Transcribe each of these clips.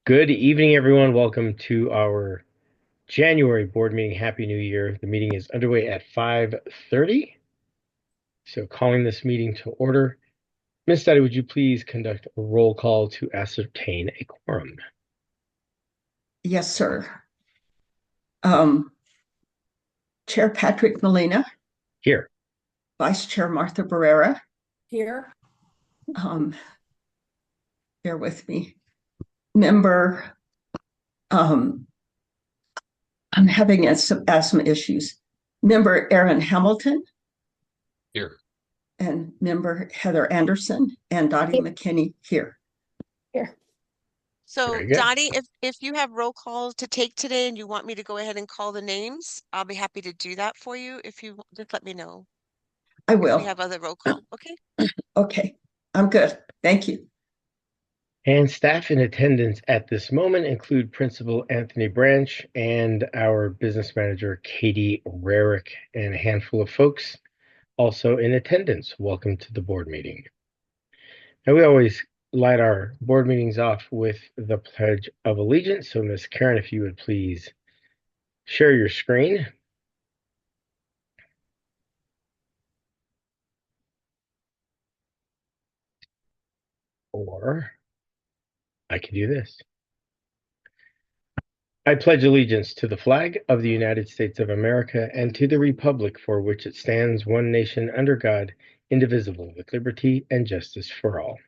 Good evening, everyone. Welcome to our January board meeting. Happy New Year. The meeting is underway at 5:30. So calling this meeting to order. Ms. Study, would you please conduct a roll call to ascertain a quorum? Yes, sir. Um, Chair Patrick Molina, Here. Vice Chair Martha Barrera. Here. Um, Bear with me. Member, I'm having some asthma issues. Member Aaron Hamilton. Here. And member Heather Anderson and Dottie McKinney here. Here. So Dottie, if you have roll calls to take today and you want me to go ahead and call the names, I'll be happy to do that for you. If you just let me know. I will. If we have other roll call. Okay. Okay. I'm good. Thank you. And staff in attendance at this moment include Principal Anthony Branch and our business manager, Katie Rarick, and a handful of folks also in attendance. Welcome to the board meeting. Now, we always light our board meetings off with the Pledge of Allegiance. So, Ms. Karen, if you would please share your screen. Or I can do this. I pledge allegiance to the flag of the United States of America and to the republic for which it stands, one nation under God, indivisible, with liberty and justice for all.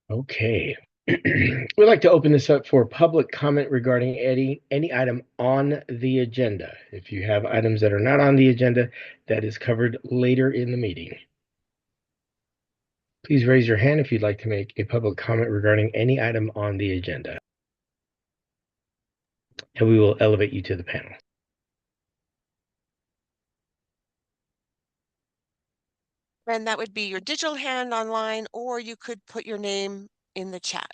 Okay. We'd like to open this up for public comment regarding any item on the agenda. If you have items that are not on the agenda, that is covered later in the meeting. Please raise your hand if you'd like to make a public comment regarding any item on the agenda, and we will elevate you to the panel. And that would be your digital hand online, or you could put your name in the chat.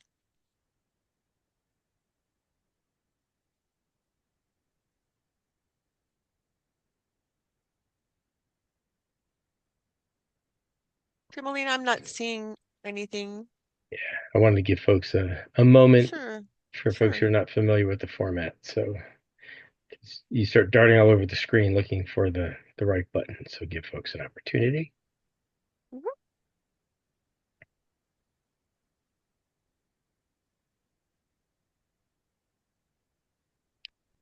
Molina, I'm not seeing anything. Yeah, I wanted to give folks a moment for folks who are not familiar with the format. So you start darting all over the screen looking for the right button. So give folks an opportunity.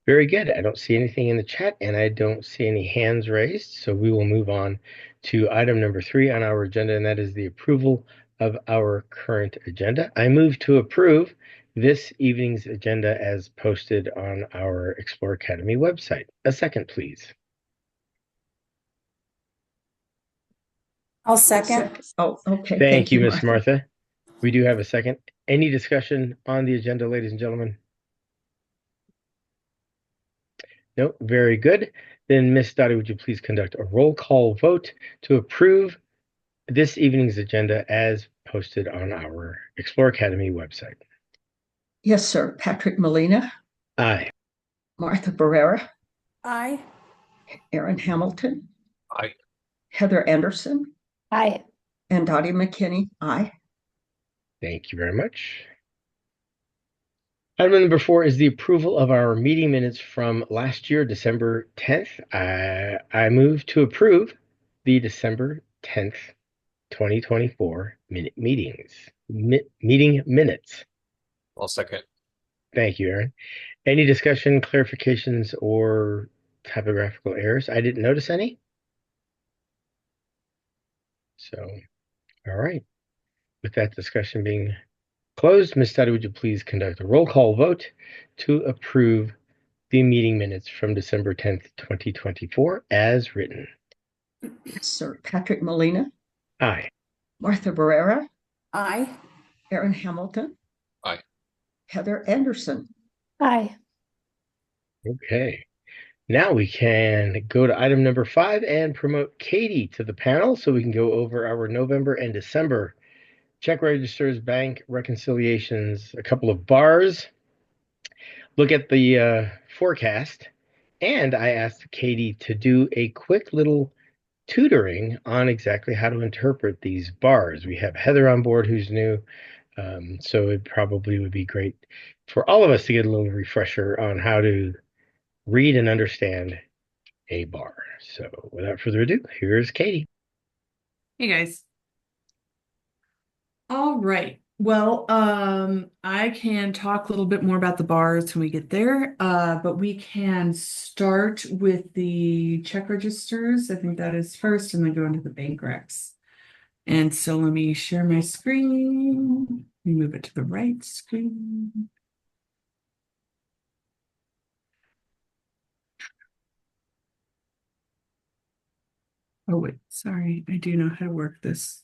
Very good. I don't see anything in the chat and I don't see any hands raised. So we will move on to item number 3 on our agenda, and that is the approval of our current agenda. I move to approve this evening's agenda as posted on our Explore Academy website. A second, please. I'll second. Oh, okay. Thank you, Ms. Martha. We do have a second. Any discussion on the agenda, ladies and gentlemen? No, very good. Then, Ms. Dottie, would you please conduct a roll call vote to approve this evening's agenda as posted on our Explore Academy website? Yes, sir. Patrick Molina. Aye. Martha Barrera. Aye. Aaron Hamilton. Aye. Heather Anderson. Aye. And Dottie McKinney. Aye. Thank you very much. Item number 4 is the approval of our meeting minutes from last year, December 10th. I move to approve the December 10th, 2024 meeting minutes. I'll second. Thank you, Aaron. Any discussion, clarifications, or typographical errors? I didn't notice any. So, all right. With that discussion being closed, Ms. Study, would you please conduct a roll call vote to approve the meeting minutes from December 10th, 2024 as written? Sir Patrick Molina. Aye. Martha Barrera. Aye. Aaron Hamilton. Aye. Heather Anderson. Aye. Okay. Now we can go to item number 5 and promote Katie to the panel so we can go over our November and December check registers, bank reconciliations, a couple of bars, look at the forecast, and I asked Katie to do a quick little tutoring on exactly how to interpret these bars. We have Heather on board, who's new, So it probably would be great for all of us to get a little refresher on how to read and understand a bar. So without further ado, here's Katie. Hey guys. All right. Well, I can talk a little bit more about the bars when we get there, but we can start with the check registers. I think that is first, and then go into the bank recs. And so let me share my screen. Let me move it to the right screen. Oh wait, sorry, I do know how to work this.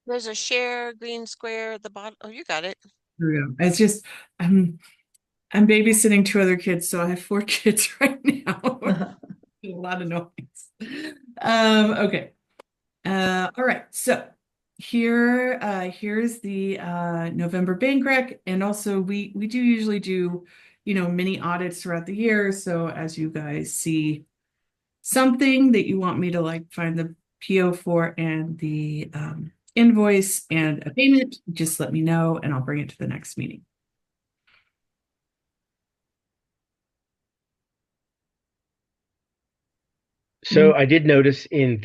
There's a share green square at the bottom. Oh, you got it. Here we go. It's just I'm babysitting two other kids, so I have four kids right now. A lot of noise. Okay. All right. So here's the November bank rec, and also we do usually do, mini audits throughout the year. So as you guys see something that you want me to like find the PO for and the invoice and a payment, just let me know and I'll bring it to the next meeting. So I did notice in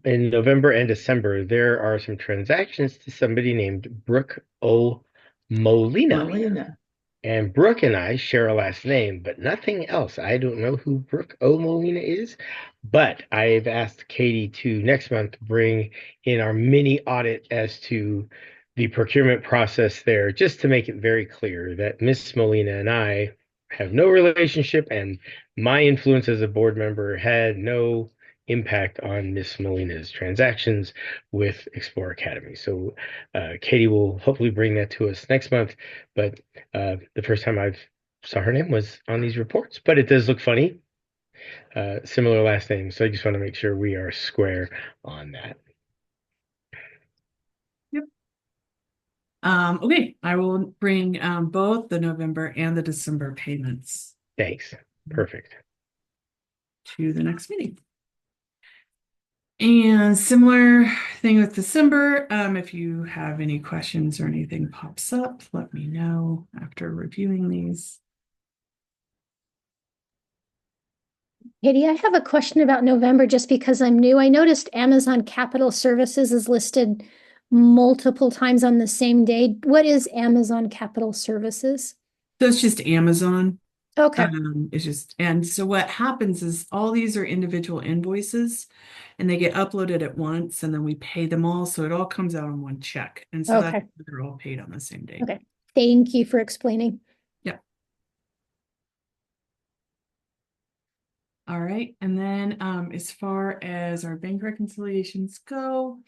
November and December, there are some transactions to somebody named Brooke O. Molina. Molina. And Brooke and I share a last name, but nothing else. I don't know who Brooke O. Molina is, but I've asked Katie to next month bring in our mini audit as to the procurement process there, just to make it very clear that Miss Molina and I have no relationship, and my influence as a board member had no impact on Miss Molina's transactions with Explore Academy. So Katie will hopefully bring that to us next month, but the first time I've saw her name was on these reports, but it does look funny. Similar last name, so I just want to make sure we are square on that. Yep. Okay, I will bring both the November and the December payments Thanks. Perfect. to the next meeting. And similar thing with December. If you have any questions or anything pops up, let me know after reviewing these. Katie, I have a question about November just because I'm new. I noticed Amazon Capital Services is listed multiple times on the same day. What is Amazon Capital Services? So it's just Amazon. Okay. It's just, and so what happens is all these are individual invoices and they get uploaded at once and then we pay them all. So it all comes out on one check. And so Okay. they're all paid on the same day. Okay. Thank you for explaining. Yeah. All right. And then as far as our bank reconciliations go,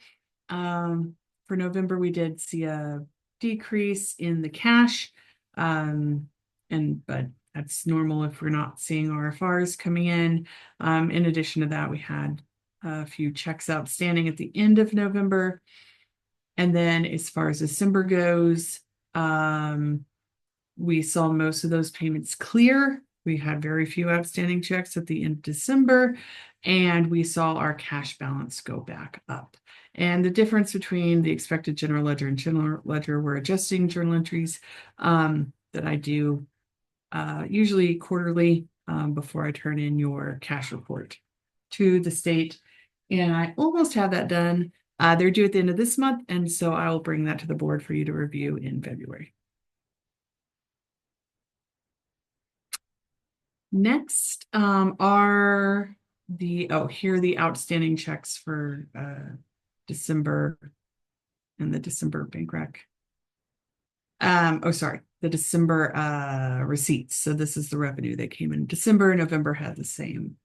for November, we did see a decrease in the cash. But that's normal if we're not seeing RFRs coming in. In addition to that, we had a few checks outstanding at the end of November. And then as far as December goes, we saw most of those payments clear. We had very few outstanding checks at the end of December, and we saw our cash balance go back up. And the difference between the expected general ledger and general ledger, we're adjusting journal entries that I do usually quarterly before I turn in your cash report to the state. And I almost have that done. They're due at the end of this month, and so I will bring that to the board for you to review in February. Next are here are the outstanding checks for December and the December bank rec. The December receipts. So this is the revenue that came in December. November had the same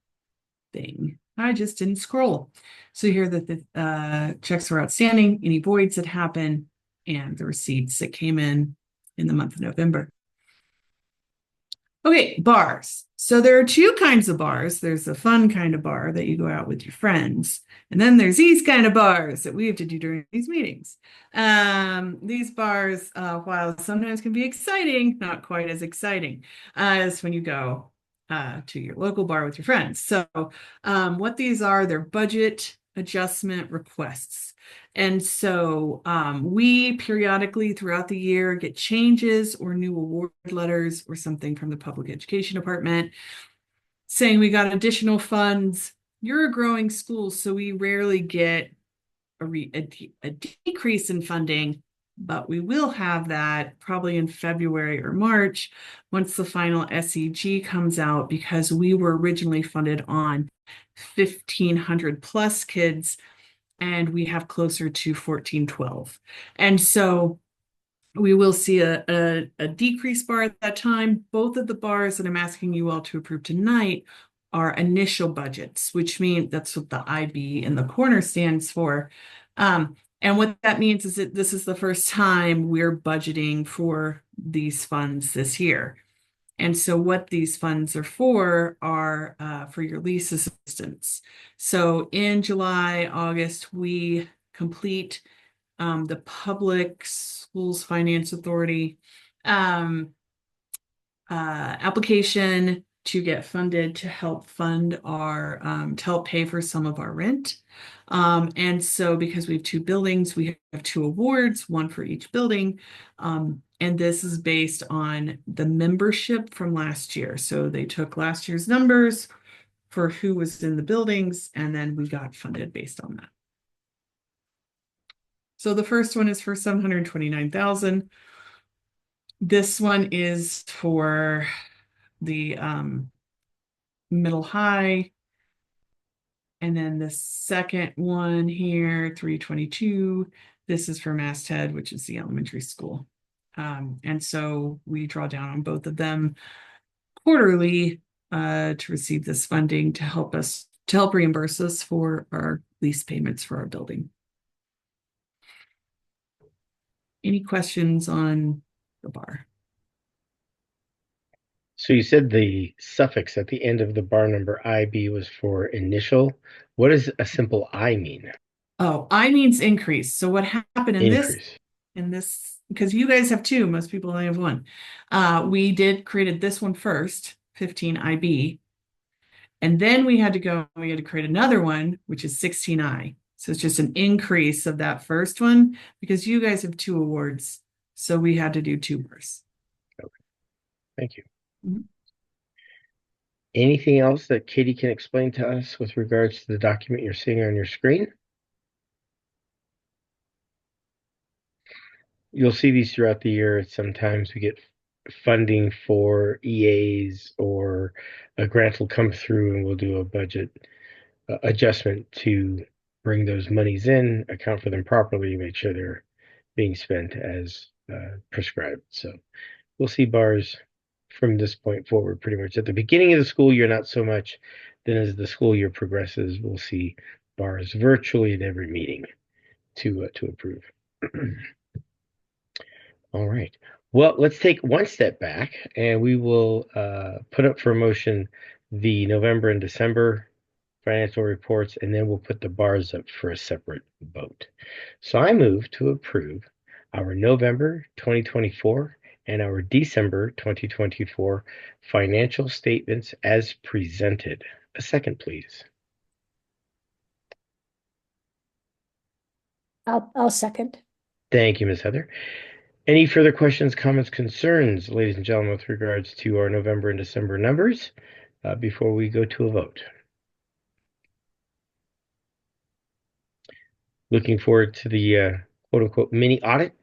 thing. I just didn't scroll. So here that the checks were outstanding, any voids that happen, and the receipts that came in the month of November. Okay, bars. So there are two kinds of bars. There's a fun kind of bar that you go out with your friends. And then there's these kind of bars that we have to do during these meetings. These bars, while sometimes can be exciting, not quite as exciting as when you go to your local bar with your friends. So what these are, they're budget adjustment requests. And so we periodically throughout the year get changes or new award letters or something from the public education department saying we got additional funds. You're a growing school, so we rarely get a decrease in funding, but we will have that probably in February or March once the final SEG comes out, because we were originally funded on 1,500 plus kids, and we have closer to 1,412. And so we will see a decrease bar at that time. Both of the bars that I'm asking you all to approve tonight are initial budgets, which mean that's what the IB in the corner stands for. And what that means is that this is the first time we're budgeting for these funds this year. And so what these funds are for your lease assistance. So in July, August, we complete the Public Schools Finance Authority application to get funded to help fund our to help pay for some of our rent. And so because we have two buildings, we have two awards, one for each building. And this is based on the membership from last year. So they took last year's numbers for who was in the buildings, and then we got funded based on that. So the first one is for $729,000. This one is for the middle high. And then the second one here, 322, this is for Masthead, which is the elementary school. And so we draw down on both of them quarterly to receive this funding to help reimburse us for our lease payments for our building. Any questions on the bar? So you said the suffix at the end of the bar number IB was for initial. What does a simple I mean? Oh, I means increase. So what happened in Increase. this, because you guys have two, most people only have one. We created this one first, 15 IB. And then we had to create another one, which is 16I. So it's just an increase of that first one because you guys have two awards. So we had to do two bars. Okay. Thank you. Mm-hmm. Anything else that Katie can explain to us with regards to the document you're seeing on your screen? You'll see these throughout the year. Sometimes we get funding for EAs, or a grant will come through and we'll do a budget adjustment to bring those monies in, account for them properly, make sure they're being spent as prescribed. So we'll see bars from this point forward pretty much. At the beginning of the school year, not so much. Then as the school year progresses, we'll see bars virtually at every meeting to approve. All right. Well, let's take one step back and we will put up for motion the November and December financial reports, and then we'll put the bars up for a separate vote. So I move to approve our November 2024 and our December 2024 financial statements as presented. A second, please. I'll second. Thank you, Ms. Heather. Any further questions, comments, concerns, ladies and gentlemen, with regards to our November and December numbers before we go to a vote? Looking forward to the quote-unquote mini audit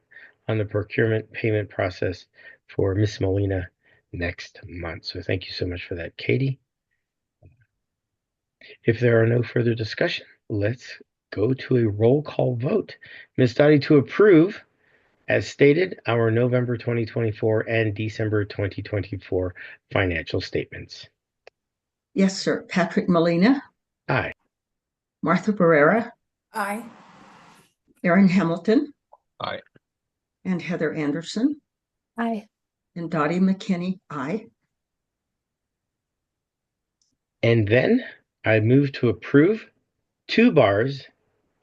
on the procurement payment process for Miss Molina next month. So thank you so much for that, Katie. If there are no further discussion, let's go to a roll call vote. Ms. Dottie, to approve, as stated, our November 2024 and December 2024 financial statements. Yes, sir. Patrick Molina. Aye. Martha Barrera. Aye. Aaron Hamilton. Aye. And Heather Anderson. Aye. And Dottie McKinney. Aye. And then I move to approve two bars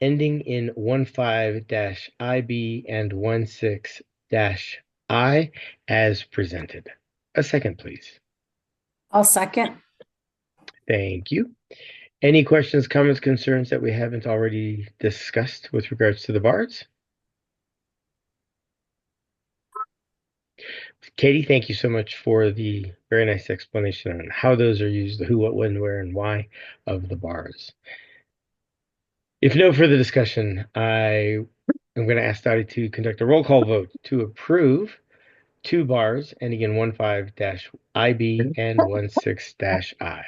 ending in 15-IB and 16-I as presented. A second, please. I'll second. Thank you. Any questions, comments, concerns that we haven't already discussed with regards to the bars? Katie, thank you so much for the very nice explanation on how those are used, the who, what, when, where, and why of the bars. If no further discussion, I am going to ask Dottie to conduct a roll call vote to approve 2 bars ending in 15-IB and 16-I.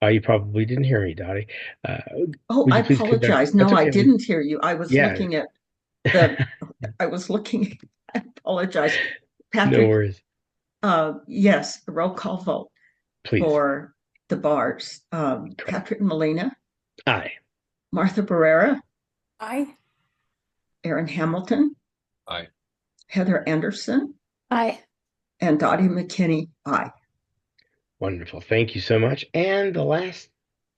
You probably didn't hear me, Dottie. Oh, Would I you please conduct? apologize. That's No, I okay. didn't hear you. I was Yeah, looking at the, I apologize. no Patrick, worries. yes, a roll call vote Please. for the bars. Correct. Patrick Molina, Aye. Martha Barrera, Aye. Aaron Hamilton, Aye. Heather Anderson, Aye. and Dottie McKinney. Aye. Wonderful. Thank you so much. And the last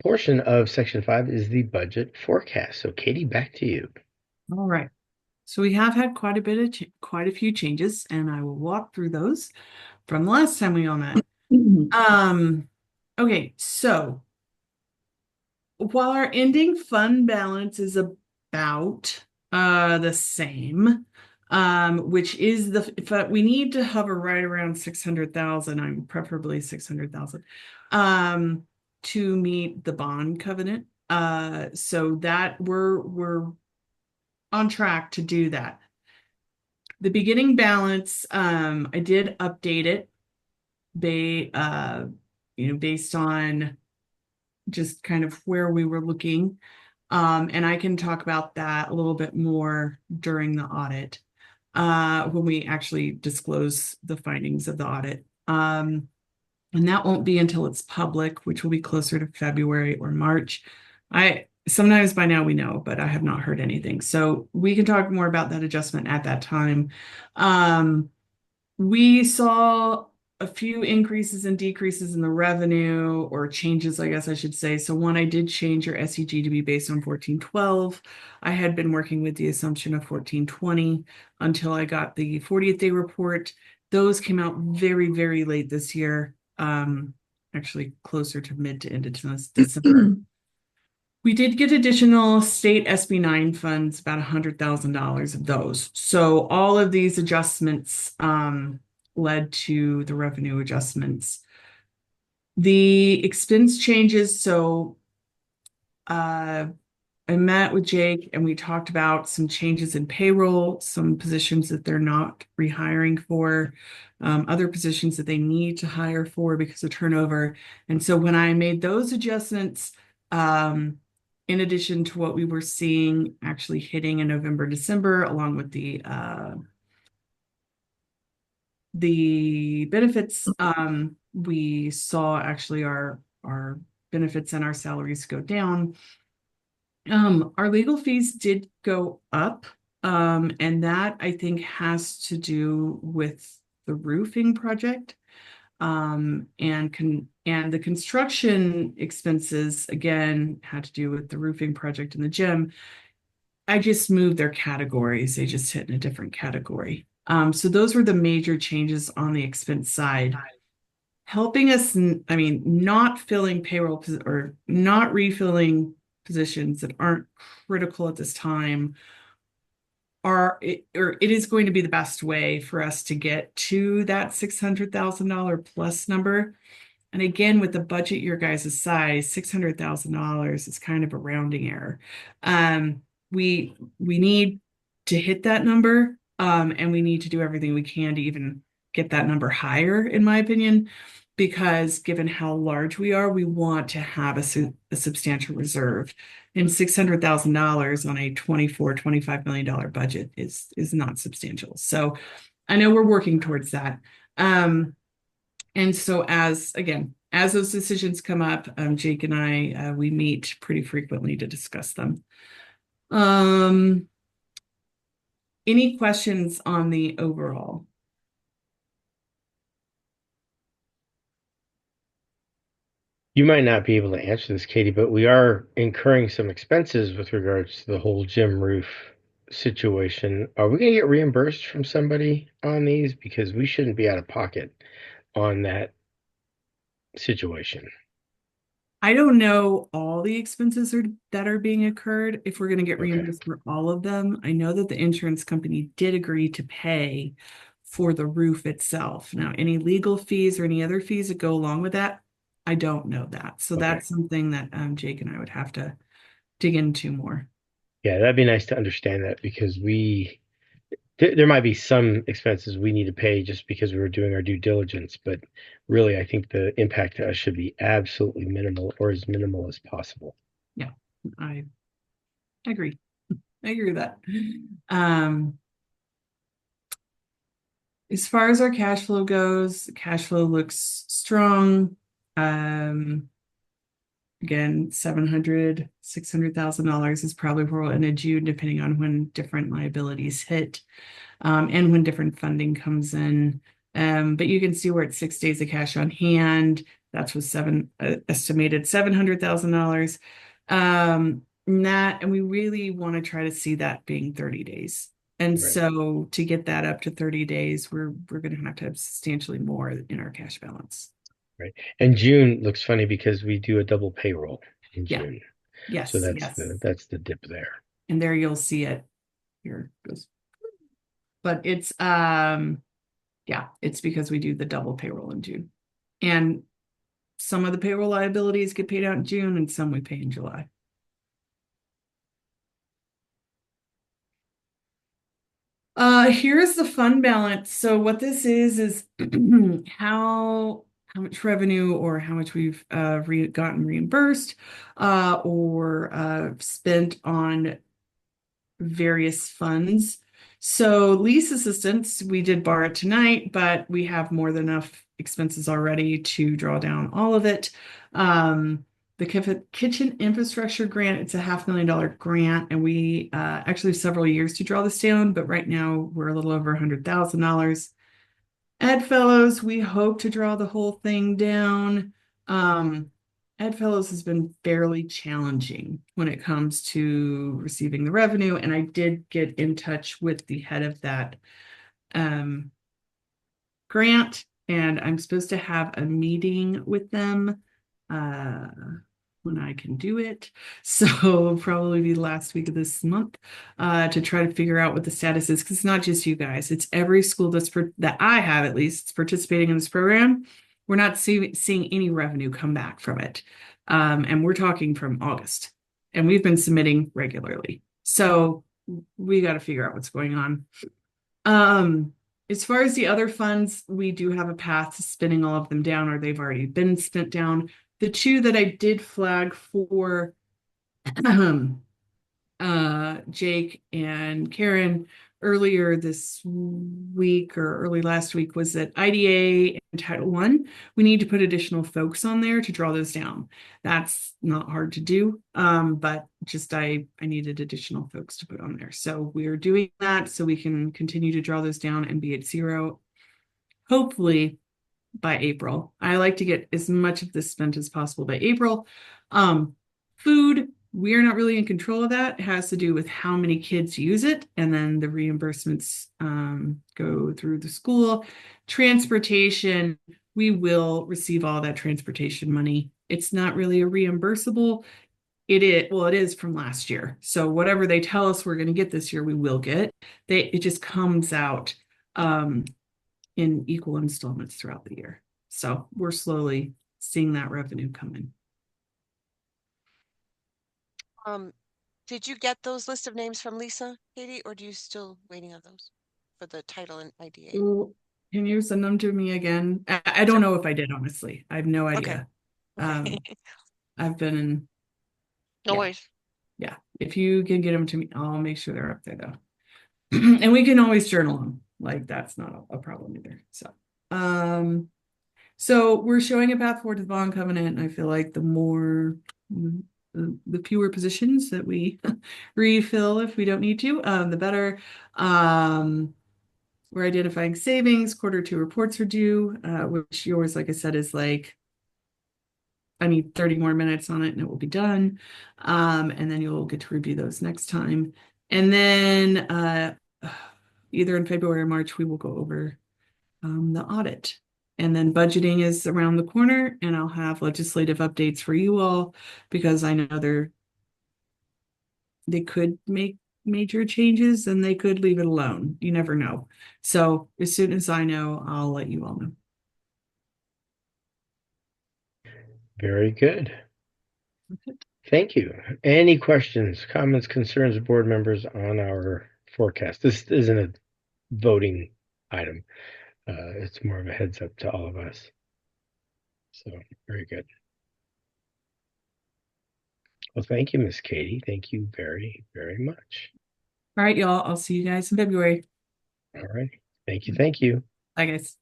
portion of section 5 is the budget forecast. So Katie, back to you. All right. So we have had quite a few changes, and I will walk through those from the last time we all met. Okay, so while our ending fund balance is about the same, which is but we need to hover right around 600,000. I'm preferably 600,000 to meet the bond covenant. So that we're on track to do that. The beginning balance, I did update it based on just kind of where we were looking. And I can talk about that a little bit more during the audit, when we actually disclose the findings of the audit. And that won't be until it's public, which will be closer to February or March. Sometimes by now we know, but I have not heard anything. So we can talk more about that adjustment at that time. We saw a few increases and decreases in the revenue, or changes, I guess I should say. So one, I did change your SEG to be based on 1412. I had been working with the assumption of 1420 until I got the 40th day report. Those came out very, very late this year. Actually closer to mid to end of December. We did get additional state SB9 funds, about $100,000 of those. So all of these adjustments led to the revenue adjustments. The expense changes, so I met with Jake and we talked about some changes in payroll, some positions that they're not rehiring for, other positions that they need to hire for because of turnover. And so when I made those adjustments, in addition to what we were seeing actually hitting in November, December, along with the benefits, we saw actually our benefits and our salaries go down. Our legal fees did go up, and that I think has to do with the roofing project. And the construction expenses again had to do with the roofing project in the gym. I just moved their categories; they just hit in a different category. So those were the major changes on the expense side. Helping us, I mean, not filling payroll or not refilling positions that aren't critical at this time it is going to be the best way for us to get to that $600,000 plus number. And again, with the budget your guys' size, $600,000 is kind of a rounding error. We need to hit that number, and we need to do everything we can to even get that number higher, in my opinion, because given how large we are, we want to have a substantial reserve. And $600,000 on a $25 million budget is not substantial. So I know we're working towards that. And so as those decisions come up, Jake and I, we meet pretty frequently to discuss them. Any questions on the overall? You might not be able to answer this, Katie, but we are incurring some expenses with regards to the whole gym roof situation. Are we going to get reimbursed from somebody on these? Because we shouldn't be out of pocket on that situation. I don't know all the expenses that are being incurred, if we're going to get Okay. reimbursed for all of them. I know that the insurance company did agree to pay for the roof itself. Now, any legal fees or any other fees that go along with that, I don't know that. So Okay. that's something that Jake and I would have to dig into more. Yeah, that'd be nice to understand that because there might be some expenses we need to pay just because we were doing our due diligence, but really, I think the impact to us should be absolutely minimal or as minimal as possible. Yeah, I agree. I agree with that. As far as our cash flow goes, cash flow looks strong. Again, $600,000 is probably where we'll end in June, depending on when different liabilities hit, and when different funding comes in. But you can see we're at 6 days of cash on hand. That's with estimated $700,000. And we really want to try to see that being 30 days. And Right. so to get that up to 30 days, we're going to have substantially more in our cash balance. Right. And June looks funny because we do a double payroll in Yeah. June. Yes. So Yes. that's the dip there. And there you'll see it. Here it goes. But it's yeah, it's because we do the double payroll in June. And some of the payroll liabilities get paid out in June and some we pay in July. Here's the fund balance. So what this is how much revenue or how much we've gotten reimbursed or spent on various funds. So lease assistance, we did borrow it tonight, but we have more than enough expenses already to draw down all of it. The kitchen infrastructure grant, it's a $500,000 grant, and we actually have several years to draw this down, but right now we're a little over $100,000. Ed Fellows, we hope to draw the whole thing down. Ed Fellows has been fairly challenging when it comes to receiving the revenue, and I did get in touch with the head of that grant, and I'm supposed to have a meeting with them when I can do it. So probably be the last week of this month to try to figure out what the status is, because it's not just you guys, it's every school that I have at least participating in this program. We're not seeing any revenue come back from it. And we're talking from August, and we've been submitting regularly. So we got to figure out what's going on. As far as the other funds, we do have a path to spinning all of them down, or they've already been spent down. The two that I did flag for Jake and Karen earlier this week or early last week was that IDA and Title I, we need to put additional folks on there to draw those down. That's not hard to do, but just I needed additional folks to put on there. So we're doing that so we can continue to draw those down and be at zero, hopefully by April. I like to get as much of this spent as possible by April. Food, we're not really in control of that. It has to do with how many kids use it, and then the reimbursements go through the school. Transportation, we will receive all that transportation money. It's not really a reimbursable. It is from last year. So whatever they tell us we're going to get this year, we will get. It just comes out in equal installments throughout the year. So we're slowly seeing that revenue come in. Did you get those list of names from Lisa, Katie, or do you still waiting on those for the title and IDA? Can you send them to me again? I don't know if I did, honestly. I have no idea. Okay. I've been in. No worries. Yeah, if you can get them to me, I'll make sure they're up there though. And we can always journal them. Like that's not a problem either. So we're showing a path forward to the bond covenant, and I feel like the more the fewer positions that we refill if we don't need to, the better. We're identifying savings. Quarter 2 reports are due, which yours, like I said, is like I need 30 more minutes on it and it will be done. And then you'll get to review those next time. And then either in February or March, we will go over the audit. And then budgeting is around the corner, and I'll have legislative updates for you all because I know they could make major changes and they could leave it alone. You never know. So as soon as I know, I'll let you all know. Very good. Thank you. Any questions, comments, concerns of board members on our forecast? This isn't a voting item. It's more of a heads up to all of us. So very good. Well, thank you, Miss Katie. Thank you very, very much. All right, y'all. I'll see you guys in February. All right. Thank you. Thank you. Bye, guys.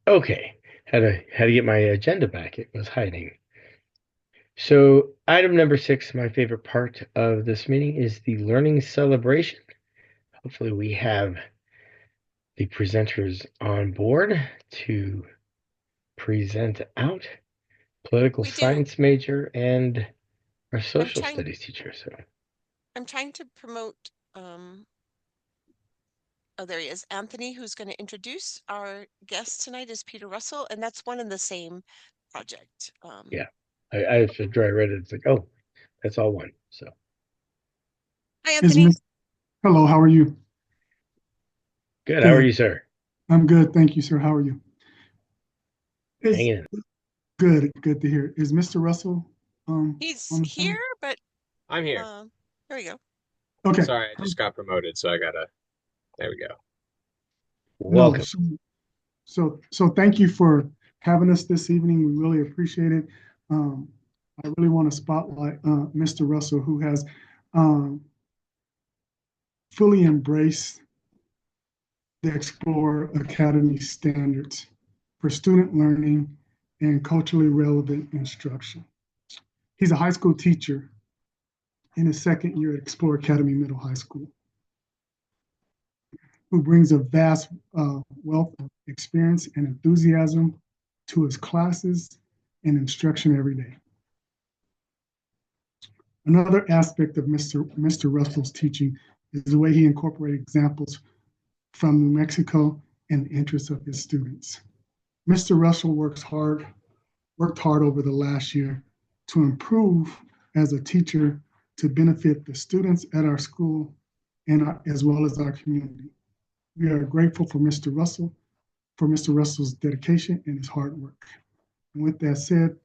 Okay. Had to get my agenda back. It was hiding. So item number 6, my favorite part of this meeting, is the learning celebration. Hopefully we have the presenters on board to present out. Political science major and our social studies teacher. So I'm trying to promote oh, there he is. Anthony, who's going to introduce our guest tonight, is Peter Russell, and that's one and the same project. Yeah, I after I read it, it's like, oh, that's all one. So hi, Anthony. Hello, how are you? Good. How are you, sir? I'm good, thank you, sir. How are you? Hanging in. Good to hear. Is Mr. Russell He's on the here, phone? but I'm here. there we go. Okay. Sorry, I just got promoted, so there we go. Welcome. No, so thank you for having us this evening. We really appreciate it. I really want to spotlight Mr. Russell, who has fully embraced the Explore Academy standards for student learning and culturally relevant instruction. He's a high school teacher in his second year at Explore Academy Middle High School, who brings a vast wealth of experience and enthusiasm to his classes and instruction every day. Another aspect of Mr. Russell's teaching is the way he incorporates examples from New Mexico and the interests of his students. Mr. Russell worked hard over the last year to improve as a teacher to benefit the students at our school and as well as our community. We are grateful for Mr. Russell's dedication and his hard work. And with that said,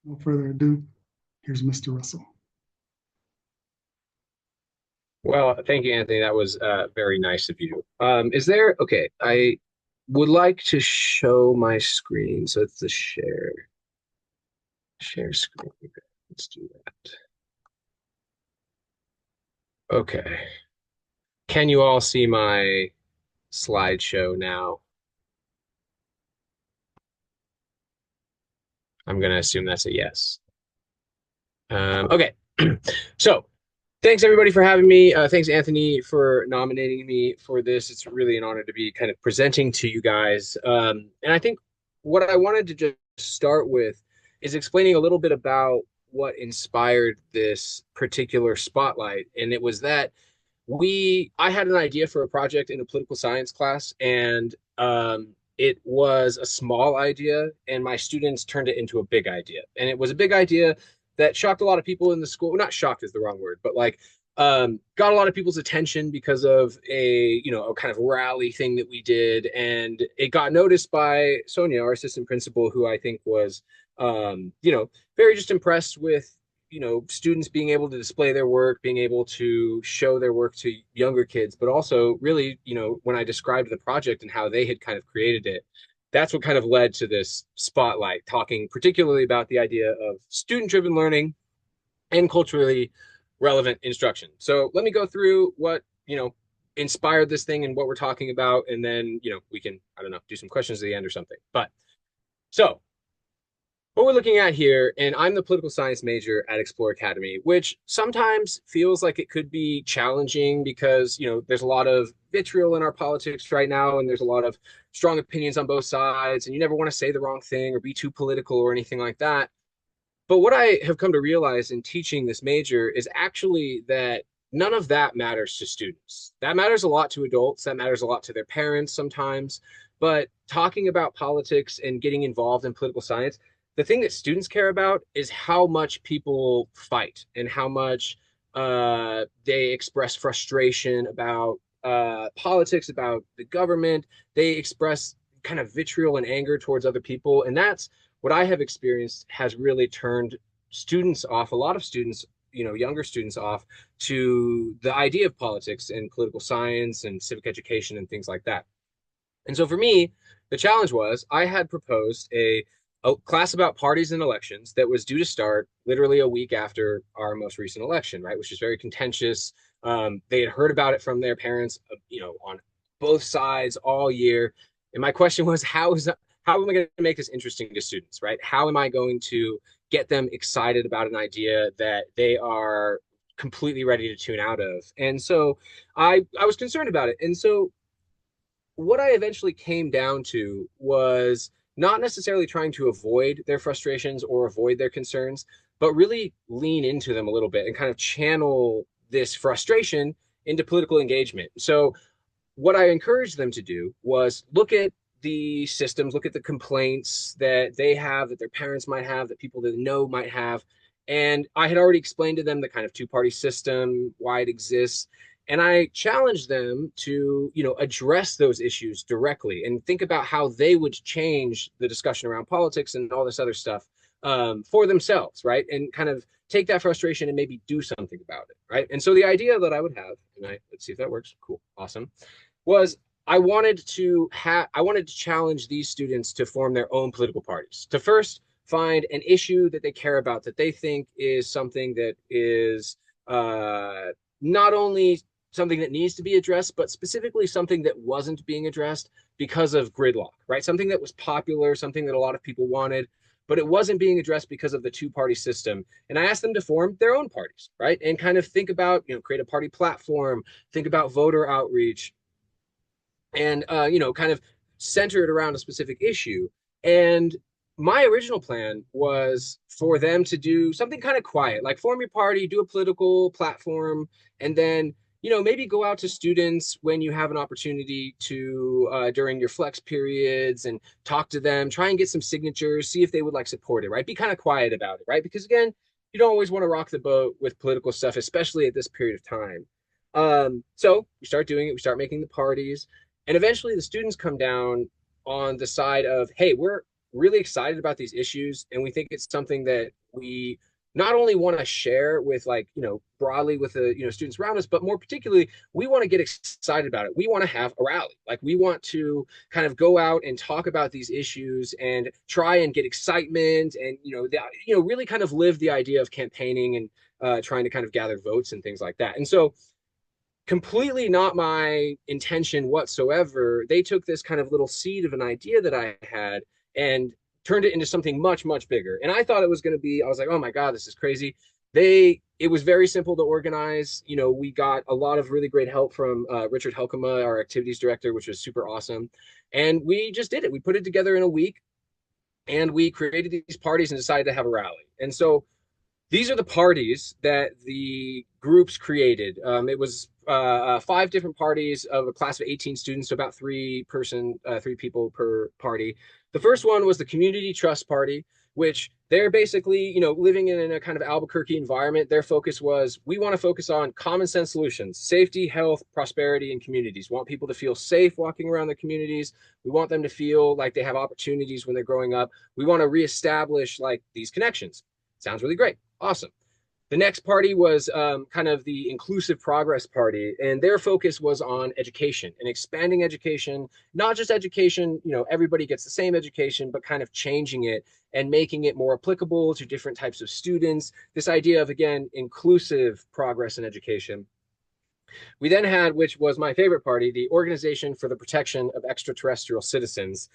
no further ado, here's Mr. Russell. Well, thank you, Anthony. That was very nice of you. Okay, I would like to show my screen. So it's the share screen. Okay, let's do that. Okay. Can you all see my slideshow now? I'm going to assume that's a yes. Okay. So thanks everybody for having me. Thanks Anthony for nominating me for this. It's really an honor to be kind of presenting to you guys. And I think what I wanted to just start with is explaining a little bit about what inspired this particular spotlight. And it was that I had an idea for a project in a political science class, and it was a small idea, and my students turned it into a big idea. And it was a big idea that shocked a lot of people in the school. Not shocked is the wrong word, but like got a lot of people's attention because of a kind of rally thing that we did, and it got noticed by Sonia, our assistant principal, who I think was very just impressed with students being able to display their work, being able to show their work to younger kids, but also really, when I described the project and how they had kind of created it, that's what kind of led to this spotlight, talking particularly about the idea of student-driven learning and culturally relevant instruction. So let me go through what, inspired this thing and what we're talking about, and then, we can, I don't know, do some questions at the end or something. But so what we're looking at here, and I'm the political science major at Explore Academy, which sometimes feels like it could be challenging because, there's a lot of vitriol in our politics right now, and there's a lot of strong opinions on both sides, and you never want to say the wrong thing or be too political or anything like that. But what I have come to realize in teaching this major is actually that none of that matters to students. That matters a lot to adults, that matters a lot to their parents sometimes. But talking about politics and getting involved in political science, the thing that students care about is how much people fight and how much they express frustration about politics, about the government. They express kind of vitriol and anger towards other people. And that's what I have experienced has really turned students off, a lot of students, younger students off to the idea of politics and political science and civic education and things like that. And so for me, the challenge was I had proposed a class about parties and elections that was due to start literally a week after our most recent election, right? Which is very contentious. They had heard about it from their parents, on both sides all year. And my question was, how am I going to make this interesting to students, right? How am I going to get them excited about an idea that they are completely ready to tune out of? And so I was concerned about it. And so what I eventually came down to was not necessarily trying to avoid their frustrations or avoid their concerns, but really lean into them a little bit and kind of channel this frustration into political engagement. So what I encouraged them to do was look at the systems, look at the complaints that they have, that their parents might have, that people that know might have. And I had already explained to them the kind of two-party system, why it exists. And I challenged them to, address those issues directly and think about how they would change the discussion around politics and all this other stuff for themselves, right? And kind of take that frustration and maybe do something about it, right? And so the idea that I would have, and let's see if that works. Cool, awesome, was I wanted to challenge these students to form their own political parties. To first find an issue that they care about, that they think is something that is not only something that needs to be addressed, but specifically something that wasn't being addressed because of gridlock, right? Something that was popular, something that a lot of people wanted, but it wasn't being addressed because of the two-party system. And I asked them to form their own parties, right? And kind of think about, create a party platform, think about voter outreach, and kind of centered around a specific issue. And my original plan was for them to do something kind of quiet, like form your party, do a political platform, and then maybe go out to students when you have an opportunity to during your flex periods and talk to them, try and get some signatures, see if they would like support it, right? Be kind of quiet about it, right? Because again, you don't always want to rock the boat with political stuff, especially at this period of time. So we start doing it, we start making the parties, and eventually the students come down on the side of, hey, we're really excited about these issues. And we think it's something that we not only want to share with broadly with the, students around us, but more particularly, we want to get excited about it. We want to have a rally. Like we want to kind of go out and talk about these issues and try and get excitement and, really kind of live the idea of campaigning and trying to kind of gather votes and things like that. And so completely not my intention whatsoever, they took this kind of little seed of an idea that I had and turned it into something much, much bigger. And I thought it was going to be, I was like, oh my God, this is crazy. It was very simple to organize. We got a lot of really great help from Richard Helkema, our activities director, which was super awesome. And we just did it. We put it together in a week and we created these parties and decided to have a rally. And so these are the parties that the groups created. It was 5 different parties of a class of 18 students, so about 3 people per party. The first one was the Community Trust Party, which they're basically, living in a kind of Albuquerque environment. Their focus was, we want to focus on common sense solutions, safety, health, prosperity, and communities. We want people to feel safe walking around their communities. We want them to feel like they have opportunities when they're growing up. We want to reestablish these connections. Sounds really great. Awesome. The next party was kind of the Inclusive Progress Party, and their focus was on education and expanding education, not just education, everybody gets the same education, but kind of changing it and making it more applicable to different types of students. This idea of, again, inclusive progress in education. We then had, which was my favorite party, the Organization for the Protection of Extraterrestrial Citizens,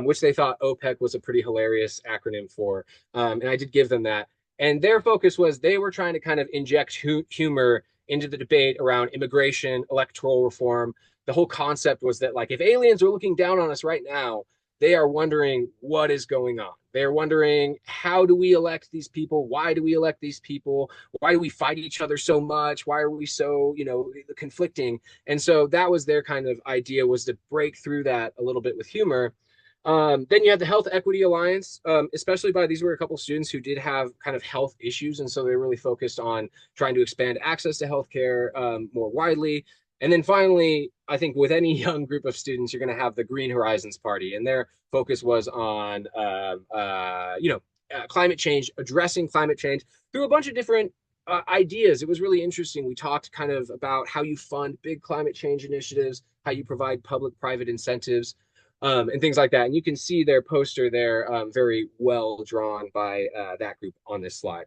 which they thought OPEC was a pretty hilarious acronym for. And I did give them that. And their focus was they were trying to kind of inject humor into the debate around immigration, electoral reform. The whole concept was that, like, if aliens are looking down on us right now, they are wondering what is going on. They're wondering, how do we elect these people? Why do we elect these people? Why do we fight each other so much? Why are we so, conflicting? And so that was their kind of idea, was to break through that a little bit with humor. Then you had the Health Equity Alliance, especially these were a couple of students who did have kind of health issues. And so they really focused on trying to expand access to healthcare more widely. And then finally, I think with any young group of students, you're going to have the Green Horizons Party, and their focus was on, climate change, addressing climate change through a bunch of different ideas. It was really interesting. We talked kind of about how you fund big climate change initiatives, how you provide public-private incentives, and things like that. And you can see their poster there, very well drawn by that group on this slide.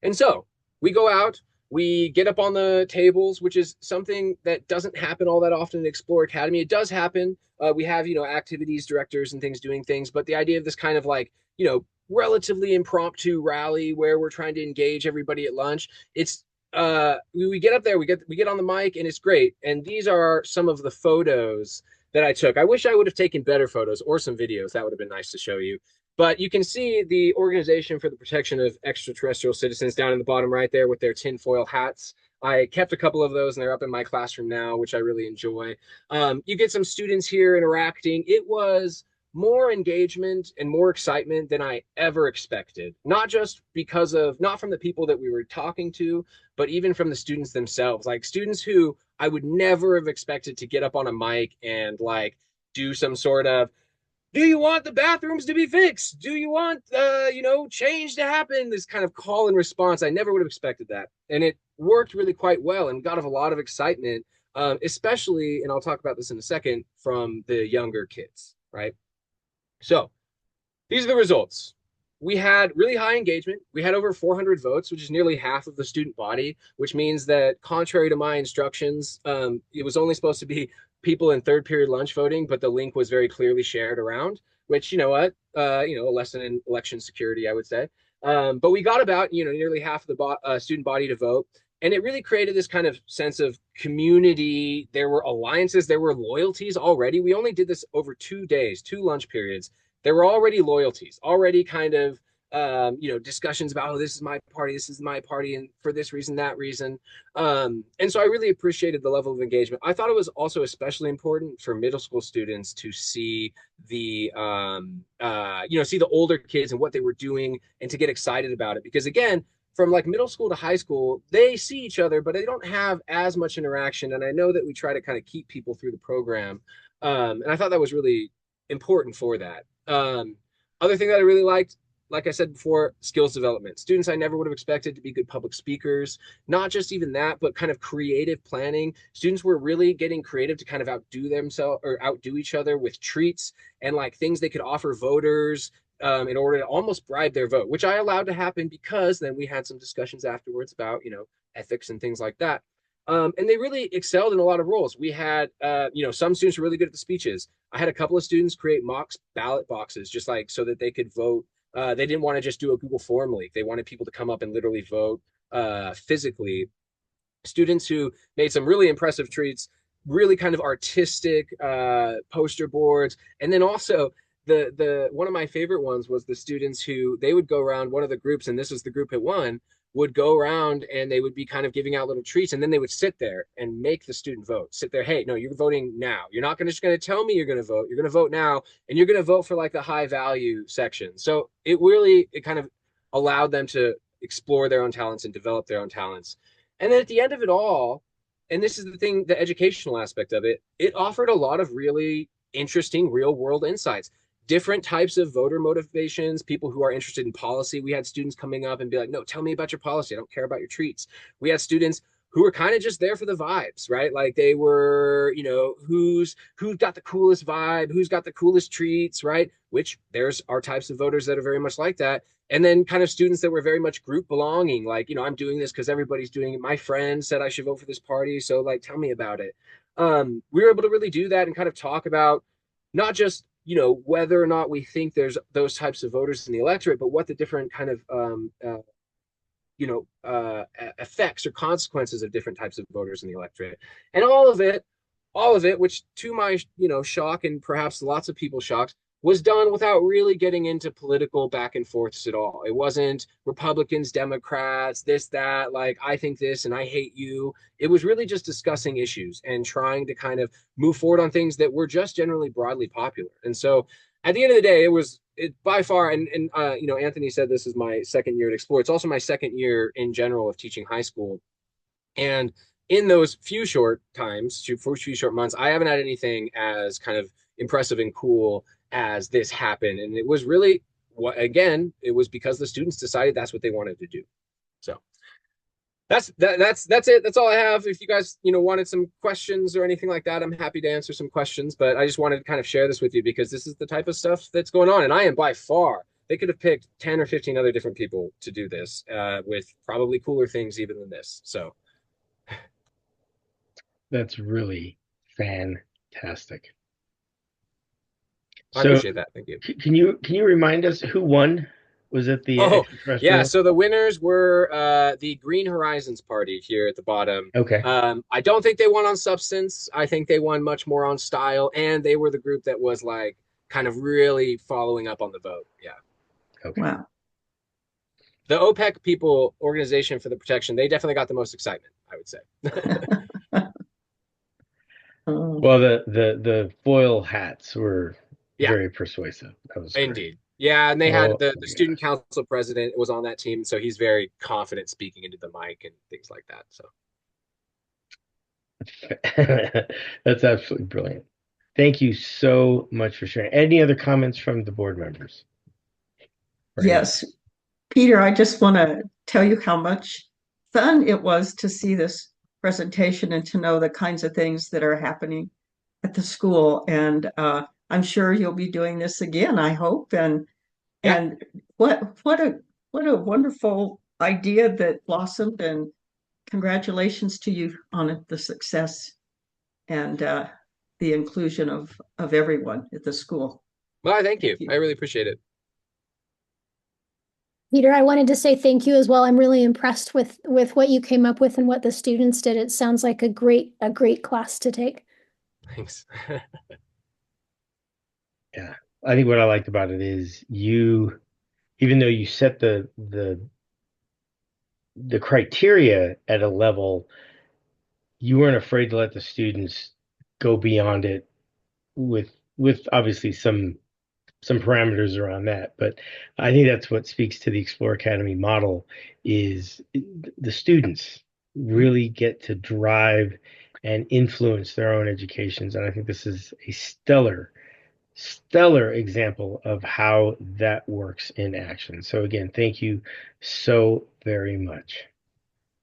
And so we go out, we get up on the tables, which is something that doesn't happen all that often in Explore Academy. It does happen. We have, activities directors and things doing things, but the idea of this kind of like, relatively impromptu rally where we're trying to engage everybody at lunch, it's we get up there, we get on the mic, and it's great. And these are some of the photos that I took. I wish I would have taken better photos or some videos. That would have been nice to show you. But you can see the Organization for the Protection of Extraterrestrial Citizens down in the bottom right there with their tinfoil hats. I kept a couple of those, and they're up in my classroom now, which I really enjoy. You get some students here interacting. It was more engagement and more excitement than I ever expected. Not just not from the people that we were talking to, but even from the students themselves. Like students who I would never have expected to get up on a mic and like do some sort of, do you want the bathrooms to be fixed? Do you want, change to happen? This kind of call and response. I never would have expected that. And it worked really quite well and got a lot of excitement, especially, and I'll talk about this in a second, from the younger kids, right? So these are the results. We had really high engagement. We had over 400 votes, which is nearly half of the student body, which means that contrary to my instructions, it was only supposed to be people in third period lunch voting, but the link was very clearly shared around, which, a lesson in election security, I would say. But we got about, nearly half of the student body to vote. And it really created this kind of sense of community. There were alliances, there were loyalties already. We only did this over 2 days, 2 lunch periods. There were already loyalties, already kind of, discussions about, oh, this is my party, and for this reason, that reason. And so I really appreciated the level of engagement. I thought it was also especially important for middle school students to see the, see the older kids and what they were doing and to get excited about it. Because again, from like middle school to high school, they see each other, but they don't have as much interaction. And I know that we try to kind of keep people through the program. And I thought that was really important for that. Other thing that I really liked, like I said before, skills development. Students I never would have expected to be good public speakers. Not just even that, but kind of creative planning. Students were really getting creative to kind of outdo themselves or outdo each other with treats and like things they could offer voters in order to almost bribe their vote, which I allowed to happen because then we had some discussions afterwards about, ethics and things like that. And they really excelled in a lot of roles. We had, some students were really good at the speeches. I had a couple of students create mock ballot boxes, just like so that they could vote. They didn't want to just do a Google form leak. They wanted people to come up and literally vote physically. Students who made some really impressive treats, really kind of artistic poster boards. And then also the one of my favorite ones was the students who they would go around, one of the groups, and this was the group at one, would go around and they would be kind of giving out little treats, and then they would sit there and make the student vote. Sit there, hey, no, you're voting now. You're not just going to tell me you're going to vote. You're going to vote now, and you're going to vote for like the high value section. So it kind of allowed them to explore their own talents and develop their own talents. And then at the end of it all, and this is the thing, the educational aspect of it, it offered a lot of really interesting real world insights. Different types of voter motivations, people who are interested in policy. We had students coming up and be like, no, tell me about your policy. I don't care about your treats. We had students who were kind of just there for the vibes, right? Like they were, who's got the coolest vibe, who's got the coolest treats, right? Which there's our types of voters that are very much like that. And then kind of students that were very much group belonging, like, I'm doing this because everybody's doing it. My friend said I should vote for this party, so like, tell me about it. We were able to really do that and kind of talk about not just, whether or not we think there's those types of voters in the electorate, but what the different kind of effects or consequences of different types of voters in the electorate. And all of it, which to my, shock and perhaps lots of people's shocks, was done without really getting into political back and forths at all. It wasn't Republicans, Democrats, this, that, like, I think this and I hate you. It was really just discussing issues and trying to kind of move forward on things that were just generally broadly popular. And so at the end of the day, it by far, and Anthony said this is my second year at Explore. It's also my second year in general of teaching high school. And in those few short times, few short months, I haven't had anything as kind of impressive and cool as this happened. And it was really, again, it was because the students decided that's what they wanted to do. So that's it. That's all I have. If you guys, wanted some questions or anything like that, I'm happy to answer some questions. But I just wanted to kind of share this with you because this is the type of stuff that's going on. And I am by far, they could have picked 10 or 15 other different people to do this with probably cooler things even than this. So That's really fantastic. I appreciate that. Thank you. Can you remind us who won? Was it the yeah, so the winners were the Green Horizons party here at the bottom. Okay. I don't think they won on substance. I think they won much more on style, and they were the group that was like kind of really following up on the vote. Yeah. Okay. Wow. The OPEC people, Organization for the Protection, they definitely got the most excitement, I would say. Well, the foil hats were Yeah. very persuasive. That was Indeed. great. Yeah, and they had the my student council president was on that team, so he's very confident speaking into the mic and things like that. So That's absolutely brilliant. Thank you so much for sharing. Any other comments from the board members? Yes, Peter, I just want to tell you how much fun it was to see this presentation and to know the kinds of things that are happening at the school. And I'm sure you'll be doing this again, I hope. And Yeah. and what a wonderful idea that blossomed. And congratulations to you on the success and the inclusion of everyone at the school. Well, thank you. I really appreciate it. Peter, I wanted to say thank you as well. I'm really impressed with what you came up with and what the students did. It sounds like a great class to take. Thanks. Yeah. I think what I liked about it is you, even though you set the criteria at a level, you weren't afraid to let the students go beyond it with obviously some parameters around that. But I think that's what speaks to the Explore Academy model is the students really get to drive and influence their own educations. And I think this is a stellar example of how that works in action. So again, thank you so very much.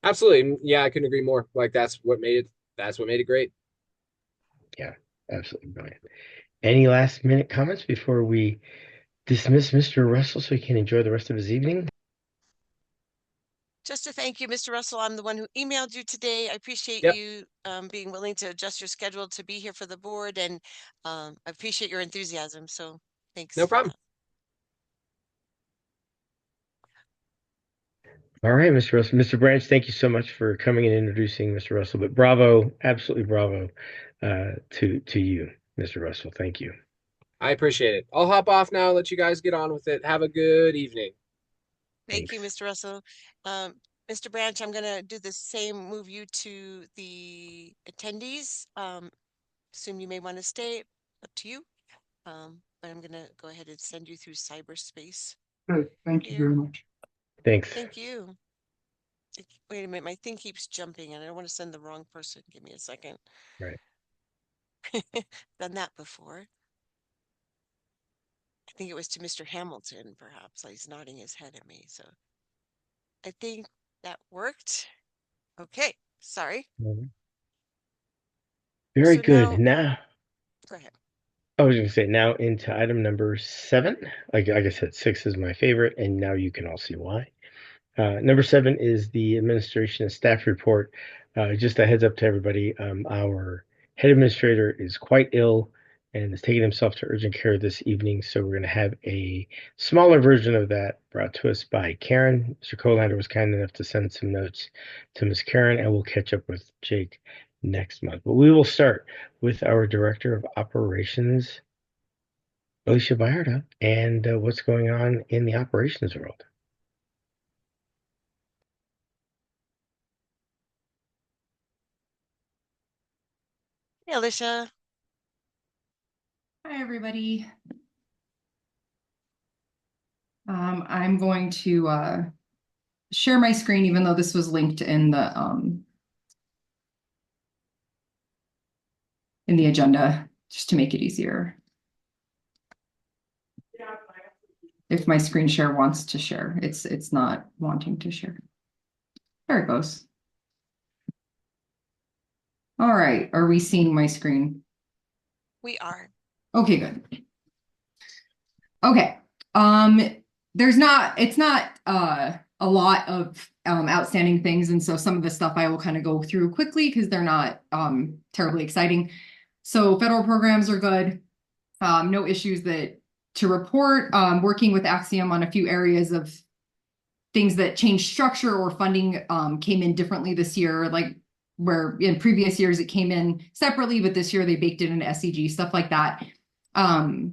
Absolutely. Yeah, I couldn't agree more. Like that's what made it great. Yeah, absolutely brilliant. Any last minute comments before we dismiss Mr. Russell so he can enjoy the rest of his evening? Just to thank you, Mr. Russell. I'm the one who emailed you today. I appreciate Yep. you being willing to adjust your schedule to be here for the board, and I appreciate your enthusiasm. So thanks. No problem. All right, Mr. Russell. Mr. Branch, thank you so much for coming and introducing Mr. Russell. But bravo, absolutely bravo to you, Mr. Russell. Thank you. I appreciate it. I'll hop off now, let you guys get on with it. Have a good evening. Thank you, Thanks. Mr. Russell. Mr. Branch, I'm going to do the same, move you to the attendees. Assume you may want to stay, up to you. But I'm going to go ahead and send you through cyberspace. Good. Thank you very much. Thanks. Thank you. Wait a minute, my thing keeps jumping and I don't want to send the wrong person. Give me a second. Right. Done that before. I think it was to Mr. Hamilton, perhaps. He's nodding his head at me. So I think that worked. Okay, sorry. Very So good. Now, go ahead. I was going to say now into item number 7. Like I said, 6 is my favorite, and now you can all see why. Number 7 is the administration and staff report. Just a heads up to everybody, our head administrator is quite ill and is taking himself to urgent care this evening. So we're going to have a smaller version of that brought to us by Karen. Mr. Colander was kind enough to send some notes to Ms. Karen, and we'll catch up with Jake next month. But we will start with our Director of Operations, Alicia Vallarta, and what's going on in the operations world. Hey, Alicia. Hi, everybody. I'm going to share my screen, even though this was linked in the agenda, just to make it easier. If my screen share wants to share, it's not wanting to share. There it goes. All right, are we seeing my screen? We are. Okay, good. Okay. It's not a lot of outstanding things, and so some of the stuff I will kind of go through quickly because they're not terribly exciting. So federal programs are good. No issues to report. Working with Axiom on a few areas of things that changed structure or funding came in differently this year, like where in previous years it came in separately, but this year they baked it into SCG, stuff like that.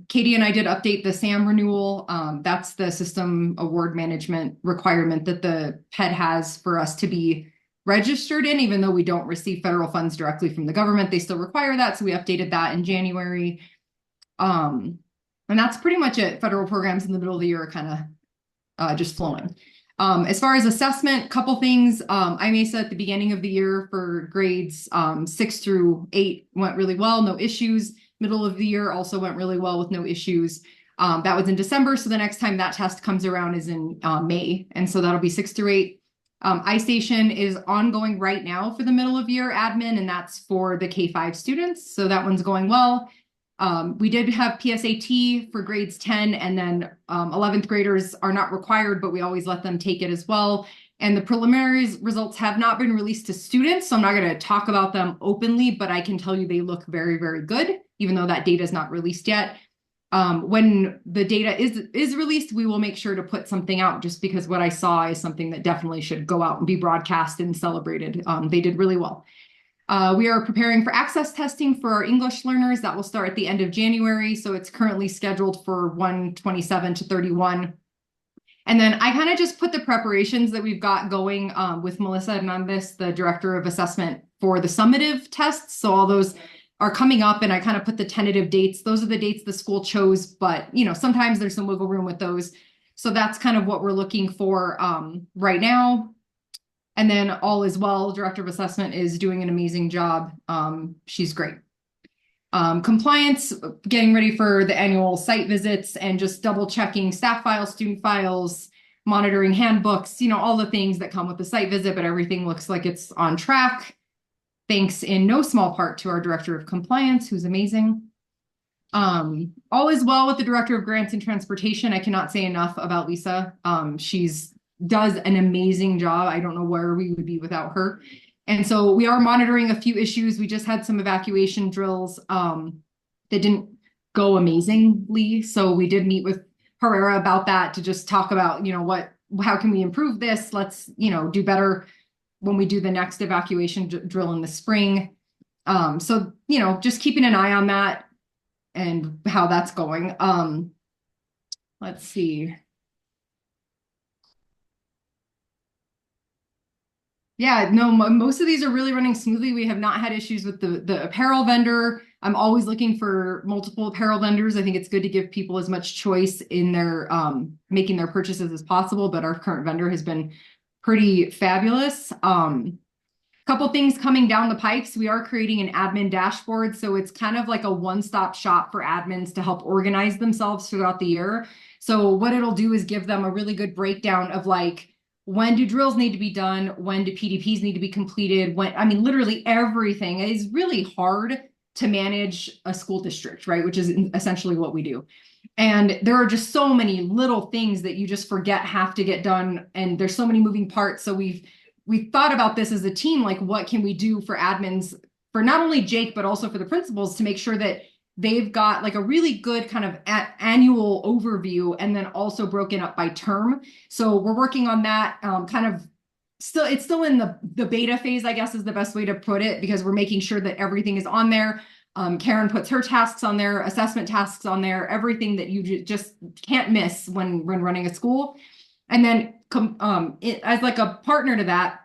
Katie and I did update the SAM renewal. That's the system award management requirement that the PED has for us to be registered in, even though we don't receive federal funds directly from the government, they still require that. So we updated that in January. And that's pretty much it. Federal programs in the middle of the year are kind of just flowing. As far as assessment, couple things. IMESA at the beginning of the year for grades 6 through 8 went really well, no issues. Middle of the year also went really well with no issues. That was in December, so the next time that test comes around is in May, and so that'll be 6 through 8. iStation is ongoing right now for the middle of year admin, and that's for the K-5 students, so that one's going well. We did have PSAT for grades 10, and then 11th graders are not required, but we always let them take it as well. And the preliminary results have not been released to students, so I'm not going to talk about them openly, but I can tell you they look very, very good, even though that data is not released yet. When the data is released, we will make sure to put something out, just because what I saw is something that definitely should go out and be broadcast and celebrated. They did really well. We are preparing for access testing for our English learners. That will start at the end of January. So it's currently scheduled for 1/27 to 31. And then I kind of just put the preparations that we've got going with Melissa Hernandez, the director of assessment, for the summative tests. So all those are coming up, and I kind of put the tentative dates. Those are the dates the school chose, but sometimes there's some wiggle room with those. So that's kind of what we're looking for right now. And then all is well, director of assessment is doing an amazing job. She's great. Compliance, getting ready for the annual site visits and just double checking staff files, student files, monitoring handbooks, all the things that come with the site visit, but everything looks like it's on track. Thanks in no small part to our director of compliance, who's amazing. All is well with the director of grants and transportation. I cannot say enough about Lisa. She's does an amazing job. I don't know where we would be without her. And so we are monitoring a few issues. We just had some evacuation drills that didn't go amazingly. So we did meet with Herrera about that to just talk about, how can we improve this? Let's, do better when we do the next evacuation drill in the spring. So, just keeping an eye on that and how that's going. Let's see. Yeah, no, most of these are really running smoothly. We have not had issues with the apparel vendor. I'm always looking for multiple apparel vendors. I think it's good to give people as much choice in their making their purchases as possible, but our current vendor has been pretty fabulous. Couple things coming down the pipes. We are creating an admin dashboard. So it's kind of like a one-stop shop for admins to help organize themselves throughout the year. So what it'll do is give them a really good breakdown of when do drills need to be done? When do PDPs need to be completed? Literally everything is really hard to manage a school district, right? Which is essentially what we do. And there are just so many little things that you just forget have to get done. And there's so many moving parts. So we've thought about this as a team, like what can we do for admins, for not only Jake, but also for the principals, to make sure that they've got like a really good kind of annual overview, and then also broken up by term. So we're working on that, kind of still, it's still in the beta phase, I guess is the best way to put it, because we're making sure that everything is on there. Karen puts her tasks on there, assessment tasks on there, everything that you just can't miss when running a school. And then as like a partner to that,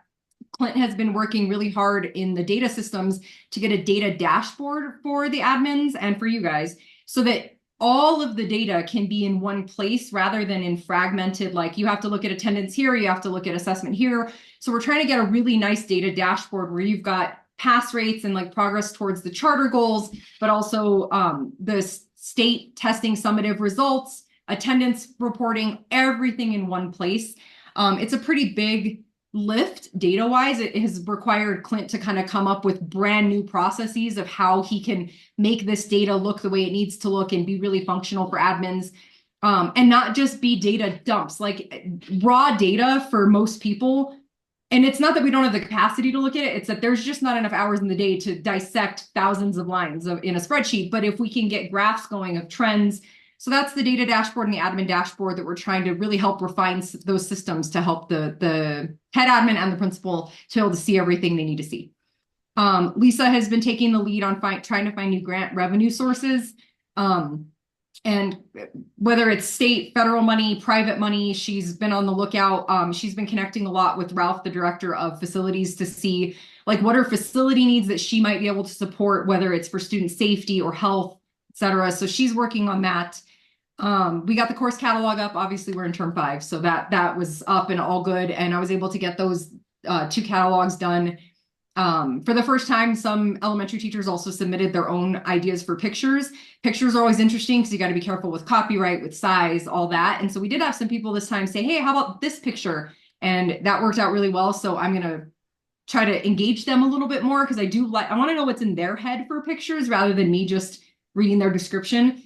Clint has been working really hard in the data systems to get a data dashboard for the admins and for you guys, so that all of the data can be in one place rather than in fragmented, like you have to look at attendance here, you have to look at assessment here. So we're trying to get a really nice data dashboard where you've got pass rates and like progress towards the charter goals, but also the state testing summative results, attendance reporting, everything in one place. It's a pretty big lift data wise. It has required Clint to kind of come up with brand new processes of how he can make this data look the way it needs to look and be really functional for admins, and not just be data dumps, like raw data for most people. And it's not that we don't have the capacity to look at it, it's that there's just not enough hours in the day to dissect thousands of lines in a spreadsheet. But if we can get graphs going of trends, so that's the data dashboard and the admin dashboard that we're trying to really help refine those systems to help the head admin and the principal to be able to see everything they need to see. Lisa has been taking the lead on trying to find new grant revenue sources. And whether it's state, federal money, private money, she's been on the lookout. She's been connecting a lot with Ralph, the director of facilities, to see like what are facility needs that she might be able to support, whether it's for student safety or health, et cetera. So she's working on that. We got the course catalog up. Obviously we're in term 5, so that was up and all good. And I was able to get those 2 catalogs done. For the first time, some elementary teachers also submitted their own ideas for pictures. Pictures are always interesting because you got to be careful with copyright, with size, all that. And so we did have some people this time say, hey, how about this picture? And that worked out really well. So I'm going to try to engage them a little bit more, because I want to know what's in their head for pictures rather than me just reading their description.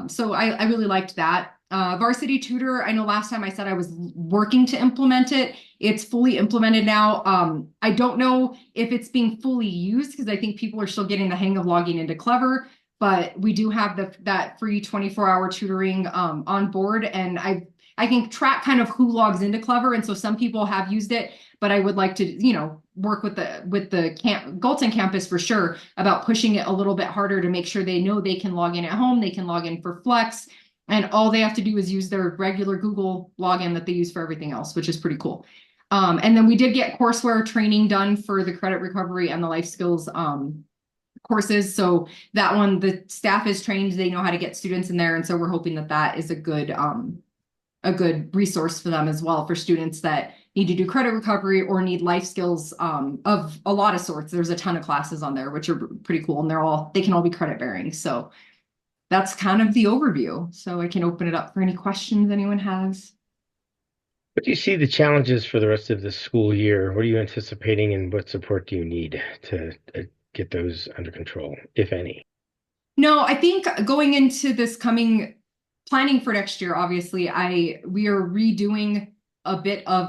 So I really liked that. Varsity Tutor, I know last time I said I was working to implement it. It's fully implemented now. I don't know if it's being fully used, because I think people are still getting the hang of logging into Clever, but we do have that free 24-hour tutoring on board, and I can track kind of who logs into Clever. And so some people have used it, but I would like to, work with the Galton campus for sure about pushing it a little bit harder to make sure they know they can log in at home, they can log in for Flex, and all they have to do is use their regular Google login that they use for everything else, which is pretty cool. And then we did get courseware training done for the credit recovery and the life skills courses. So that one, the staff is trained, they know how to get students in there. And so we're hoping that is a good resource for them as well, for students that need to do credit recovery or need life skills of a lot of sorts. There's a ton of classes on there, which are pretty cool. And they can all be credit bearing. So that's kind of the overview. So I can open it up for any questions anyone has. What do you see the challenges for the rest of the school year? What are you anticipating, and what support do you need to get those under control, if any? No, I think going into this coming planning for next year, obviously, we are redoing a bit of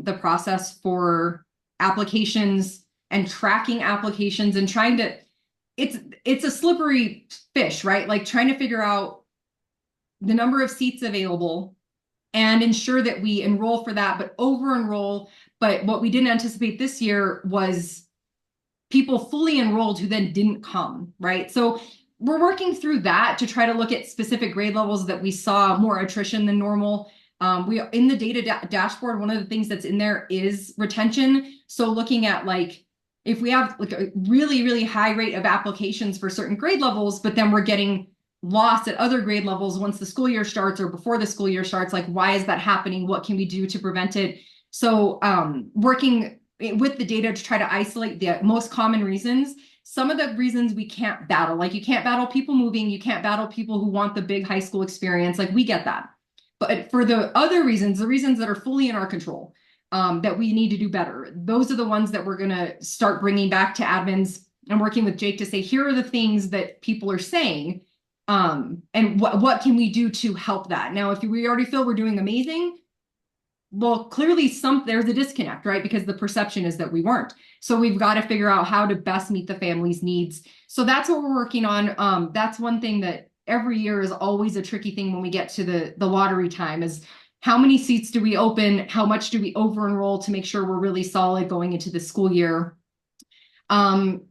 the process for applications and tracking applications and trying to, it's a slippery fish, right? Like trying to figure out the number of seats available and ensure that we enroll for that, but over enroll. But what we didn't anticipate this year was people fully enrolled who then didn't come, right? So we're working through that to try to look at specific grade levels that we saw more attrition than normal. We in the data dashboard, one of the things that's in there is retention. So looking at like, if we have like a really, really high rate of applications for certain grade levels, but then we're getting lost at other grade levels once the school year starts or before the school year starts, like why is that happening? What can we do to prevent it? So working with the data to try to isolate the most common reasons. Some of the reasons we can't battle, like you can't battle people moving, you can't battle people who want the big high school experience, like we get that. But for the other reasons, the reasons that are fully in our control, that we need to do better, those are the ones that we're going to start bringing back to admins and working with Jake to say, here are the things that people are saying. And what can we do to help that? Now, if we already feel we're doing amazing, well, clearly there's a disconnect, right? Because the perception is that we weren't. So we've got to figure out how to best meet the family's needs. So that's what we're working on. That's one thing that every year is always a tricky thing when we get to the lottery time is how many seats do we open? How much do we over enroll to make sure we're really solid going into the school year? The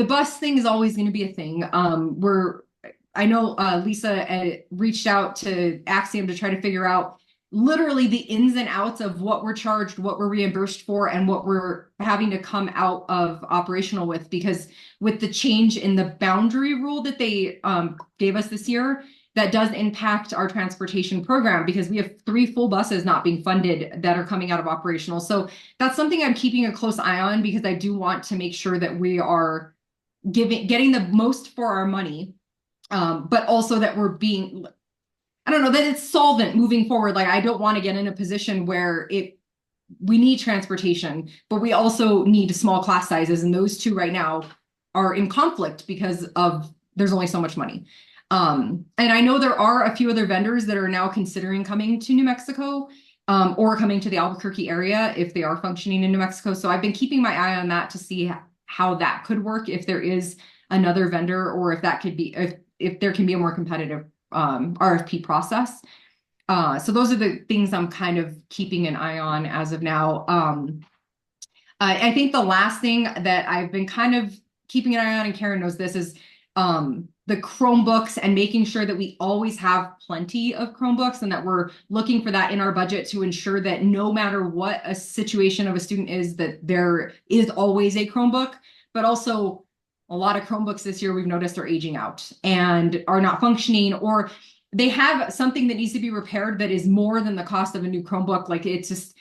bus thing is always going to be a thing. I know Lisa reached out to Axiom to try to figure out literally the ins and outs of what we're charged, what we're reimbursed for, and what we're having to come out of operational with, because with the change in the boundary rule that they gave us this year, that does impact our transportation program because we have 3 full buses not being funded that are coming out of operational. So that's something I'm keeping a close eye on because I do want to make sure that we are getting the most for our money, but also that we're being, I don't know, that it's solvent moving forward. Like I don't want to get in a position where we need transportation, but we also need small class sizes. And those two right now are in conflict because there's only so much money. And I know there are a few other vendors that are now considering coming to New Mexico, or coming to the Albuquerque area if they are functioning in New Mexico. So I've been keeping my eye on that to see how that could work, if there is another vendor, or if that could be, if there can be a more competitive RFP process. So those are the things I'm kind of keeping an eye on as of now. I think the last thing that I've been kind of keeping an eye on, and Karen knows this, is the Chromebooks and making sure that we always have plenty of Chromebooks and that we're looking for that in our budget to ensure that no matter what a situation of a student is, that there is always a Chromebook. But also a lot of Chromebooks this year we've noticed are aging out and are not functioning, or they have something that needs to be repaired that is more than the cost of a new Chromebook. Like it's just,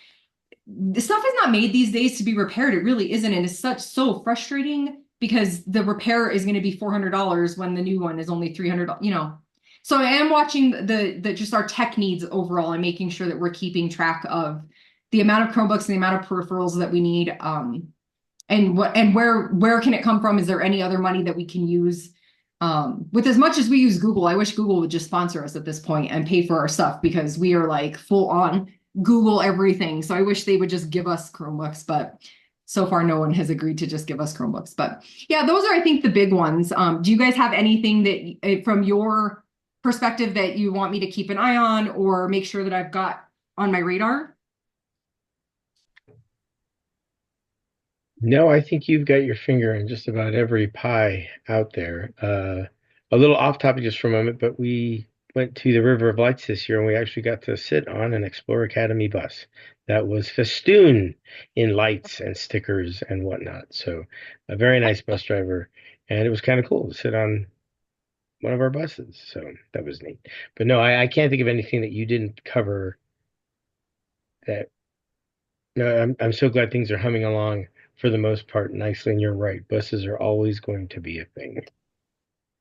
the stuff is not made these days to be repaired. It really isn't. And it's so frustrating because the repair is going to be $400 when the new one is only $300, you know. So I am watching the just our tech needs overall and making sure that we're keeping track of the amount of Chromebooks and the amount of peripherals that we need. And where can it come from? Is there any other money that we can use? With as much as we use Google, I wish Google would just sponsor us at this point and pay for our stuff because we are like full on Google everything. So I wish they would just give us Chromebooks, but so far no one has agreed to just give us Chromebooks. But yeah, those are, I think, the big ones. Do you guys have anything that from your perspective that you want me to keep an eye on or make sure that I've got on my radar? No, I think you've got your finger in just about every pie out there. A little off topic just for a moment, but we went to the River of Lights this year and we actually got to sit on an Explore Academy bus that was festooned in lights and stickers and whatnot. So a very nice bus driver, and it was kind of cool to sit on one of our buses. So that was neat. But no, I can't think of anything that you didn't cover that. No, I'm so glad things are humming along for the most part nicely, and you're right. Buses are always going to be a thing.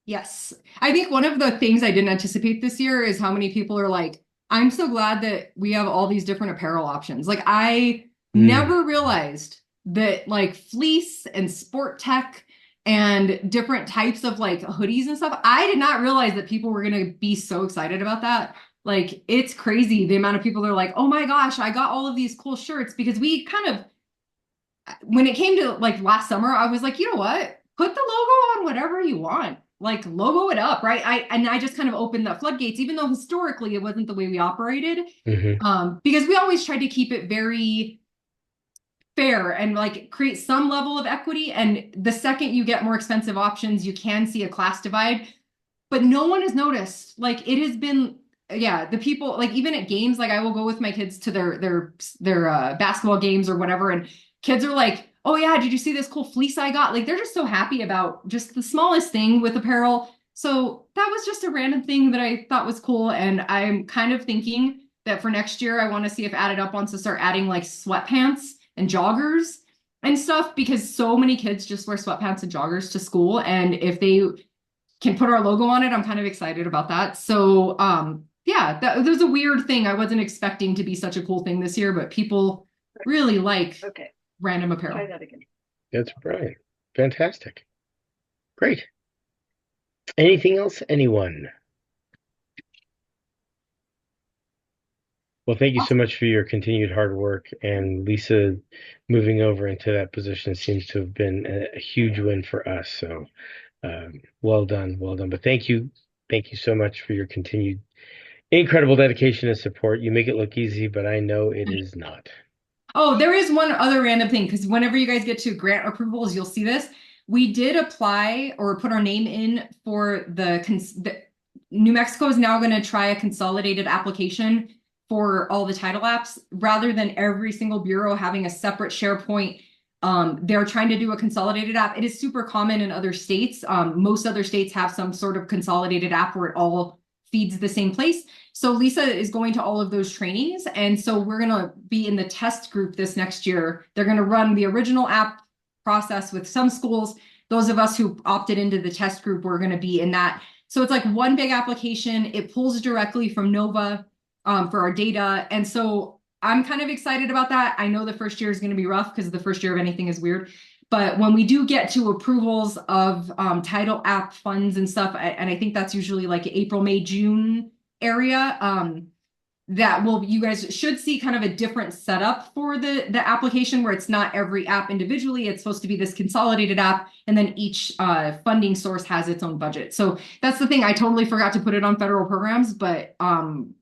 Yes. I think one of the things I didn't anticipate this year is how many people are like, I'm so glad that we have all these different apparel options. Like I never realized that like fleece and sport tech and different types of like hoodies and stuff. I did not realize that people were going to be so excited about that. Like it's crazy the amount of people that are like, oh my gosh, I got all of these cool shirts, because we kind of, when it came to like last summer, I was like, you know what? Put the logo on whatever you want. Like logo it up, right? I just kind of opened the floodgates, even though historically it wasn't the way we operated. Because we always tried to keep it very fair and like create some level of equity. And the second you get more expensive options, you can see a class divide. But no one has noticed. Like it has been, yeah, the people, like even at games, like I will go with my kids to their basketball games or whatever, and kids are like, oh yeah, did you see this cool fleece I got? Like they're just so happy about just the smallest thing with apparel. So that was just a random thing that I thought was cool. And I'm kind of thinking that for next year, I want to see if Added Up wants to start adding like sweatpants and joggers and stuff, because so many kids just wear sweatpants and joggers to school. And if they can put our logo on it, I'm kind of excited about that. So yeah, that was a weird thing. I wasn't expecting to be such a cool thing this year, but people really like random apparel. Try that again. That's right. Fantastic. Great. Anything else, anyone? Well, thank you so much for your continued hard work. And Lisa moving over into that position seems to have been a huge win for us. So well done, well done. But thank you. Thank you so much for your continued incredible dedication and support. You make it look easy, but I know it is not. Oh, there is one other random thing, because whenever you guys get to grant approvals, you'll see this. We did apply or put our name in for the New Mexico is now going to try a consolidated application for all the title apps rather than every single bureau having a separate SharePoint. They're trying to do a consolidated app. It is super common in other states. Most other states have some sort of consolidated app where it all feeds the same place. So Lisa is going to all of those trainings. And so we're going to be in the test group this next year. They're going to run the original app process with some schools. Those of us who opted into the test group, we're going to be in that. So it's like one big application. It pulls directly from Nova for our data. And so I'm kind of excited about that. I know the first year is going to be rough because the first year of anything is weird. But when we do get to approvals of title app funds and stuff, and I think that's usually like April, May, June area, you guys should see kind of a different setup for the application where it's not every app individually. It's supposed to be this consolidated app, and then each funding source has its own budget. So that's the thing. I totally forgot to put it on federal programs, but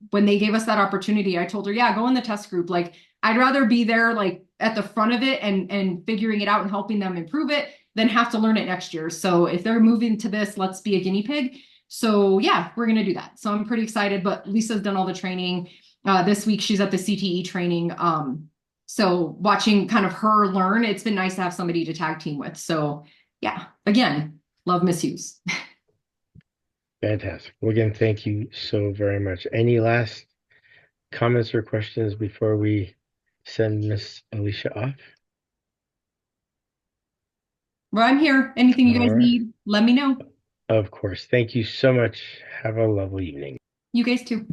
when they gave us that opportunity, I told her, yeah, go in the test group. Like, I'd rather be there like at the front of it and figuring it out and helping them improve it than have to learn it next year. So if they're moving to this, let's be a guinea pig. So yeah, we're going to do that. So I'm pretty excited, but Lisa's done all the training. This week she's at the CTE training. So watching kind of her learn, it's been nice to have somebody to tag team with. So yeah, again, love Miss Hughes. Fantastic. Well, again, thank you so very much. Any last comments or questions before we send Miss Alicia off? Well, I'm here. Anything you guys All right. need, let me know. Of course. Thank you so much. Have a lovely evening. You guys too.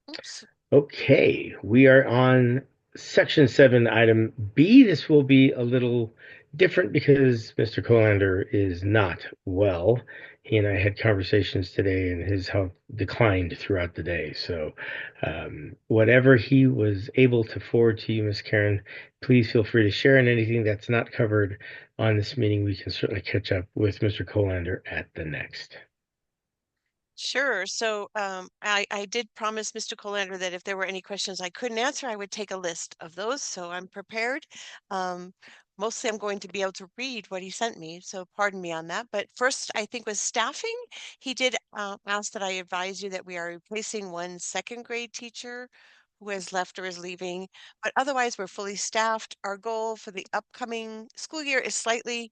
Oops. Okay, we are on section 7, item B. This will be a little different because Mr. Colander is not well. He and I had conversations today, and his health declined throughout the day. So, whatever he was able to forward to you, Ms. Karen, please feel free to share. And anything that's not covered on this meeting, we can certainly catch up with Mr. Colander at the next. Sure. So I did promise Mr. Colander that if there were any questions I couldn't answer, I would take a list of those. So I'm prepared. Mostly I'm going to be able to read what he sent me. So pardon me on that. But first, I think with staffing, he did ask that I advise you that we are replacing one second grade teacher who has left or is leaving. But otherwise, we're fully staffed. Our goal for the upcoming school year is slightly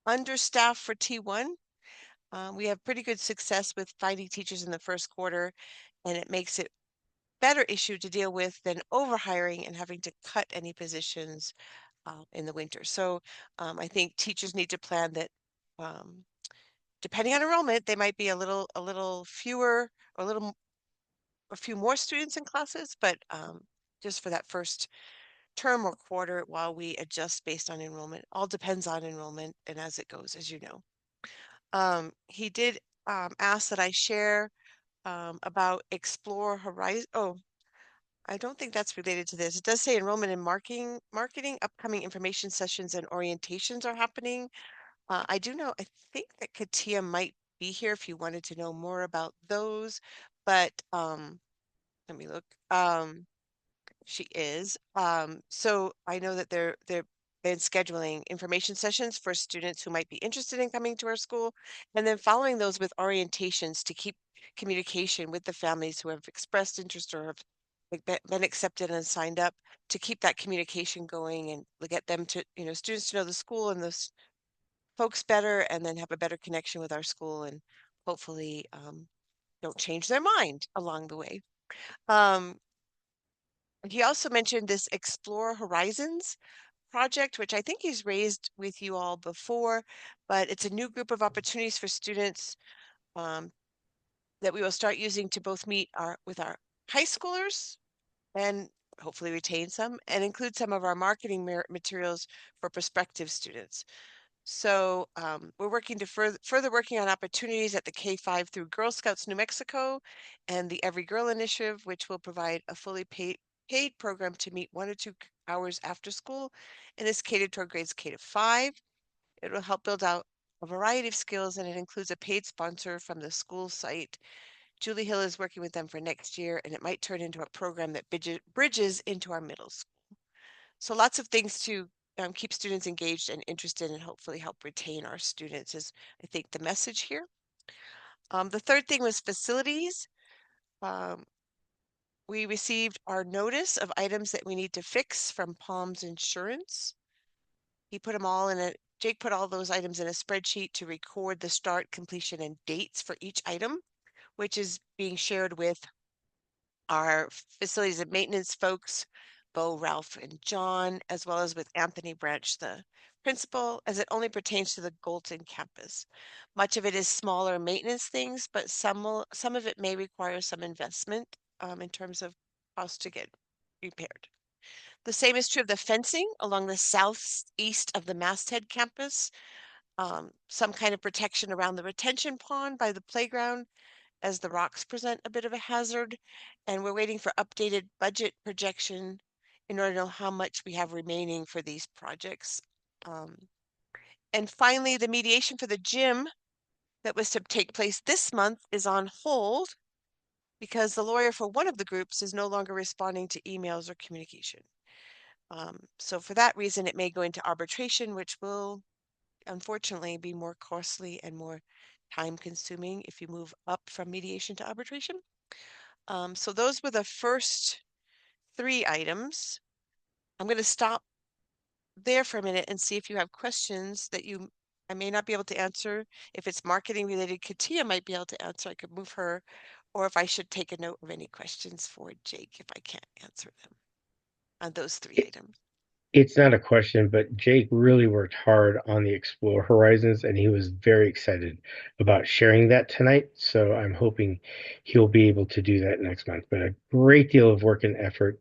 understaffed for T1. We have pretty good success with finding teachers in the first quarter, and it makes it better issue to deal with than overhiring and having to cut any positions in the winter. So I think teachers need to plan that depending on enrollment, they might be a little fewer or a few more students in classes, but just for that first term or quarter while we adjust based on enrollment. All depends on enrollment and as it goes, as you know. He did ask that I share about Explore Horizon. Oh, I don't think that's related to this. It does say enrollment in marketing, upcoming information sessions and orientations are happening. I do know, I think that Katia might be here if you wanted to know more about those, but let me look. She is. So I know that they've been scheduling information sessions for students who might be interested in coming to our school, and then following those with orientations to keep communication with the families who have expressed interest or have been accepted and signed up, to keep that communication going and get them to, students to know the school and those folks better, and then have a better connection with our school, and hopefully don't change their mind along the way. He also mentioned this Explore Horizons project, which I think he's raised with you all before, but it's a new group of opportunities for students that we will start using to both meet with our high schoolers and hopefully retain some, and include some of our marketing materials for prospective students. So we're working to further working on opportunities at the K-5 through Girl Scouts New Mexico and the Every Girl Initiative, which will provide a fully paid program to meet 1 or 2 hours after school, and is catered toward grades K-5. It will help build out a variety of skills, and it includes a paid sponsor from the school site. Julie Hill is working with them for next year, and it might turn into a program that bridges into our middle school. So lots of things to keep students engaged and interested and hopefully help retain our students is, I think, the message here. The third thing was facilities. We received our notice of items that we need to fix from Palms Insurance. He put them all in a, Jake put all those items in a spreadsheet to record the start, completion, and dates for each item, which is being shared with our facilities and maintenance folks, Bo, Ralph, and John, as well as with Anthony Branch, the principal, as it only pertains to the Golden campus. Much of it is smaller maintenance things, but some of it may require some investment in terms of cost to get repaired. The same is true of the fencing along the southeast of the Masthead campus. Some kind of protection around the retention pond by the playground, as the rocks present a bit of a hazard, and we're waiting for updated budget projection in order to know how much we have remaining for these projects. And finally, the mediation for the gym that was to take place this month is on hold because the lawyer for one of the groups is no longer responding to emails or communication. So for that reason, it may go into arbitration, which will unfortunately be more costly and more time consuming if you move up from mediation to arbitration. So those were the first 3 items. I'm going to stop there for a minute and see if you have questions that I may not be able to answer. If it's marketing related, Katia might be able to answer. I could move her, or if I should take a note of any questions for Jake if I can't answer them on those 3 items. It's not a question, but Jake really worked hard on the Explore Horizons, and he was very excited about sharing that tonight. So I'm hoping he'll be able to do that next month. But a great deal of work and effort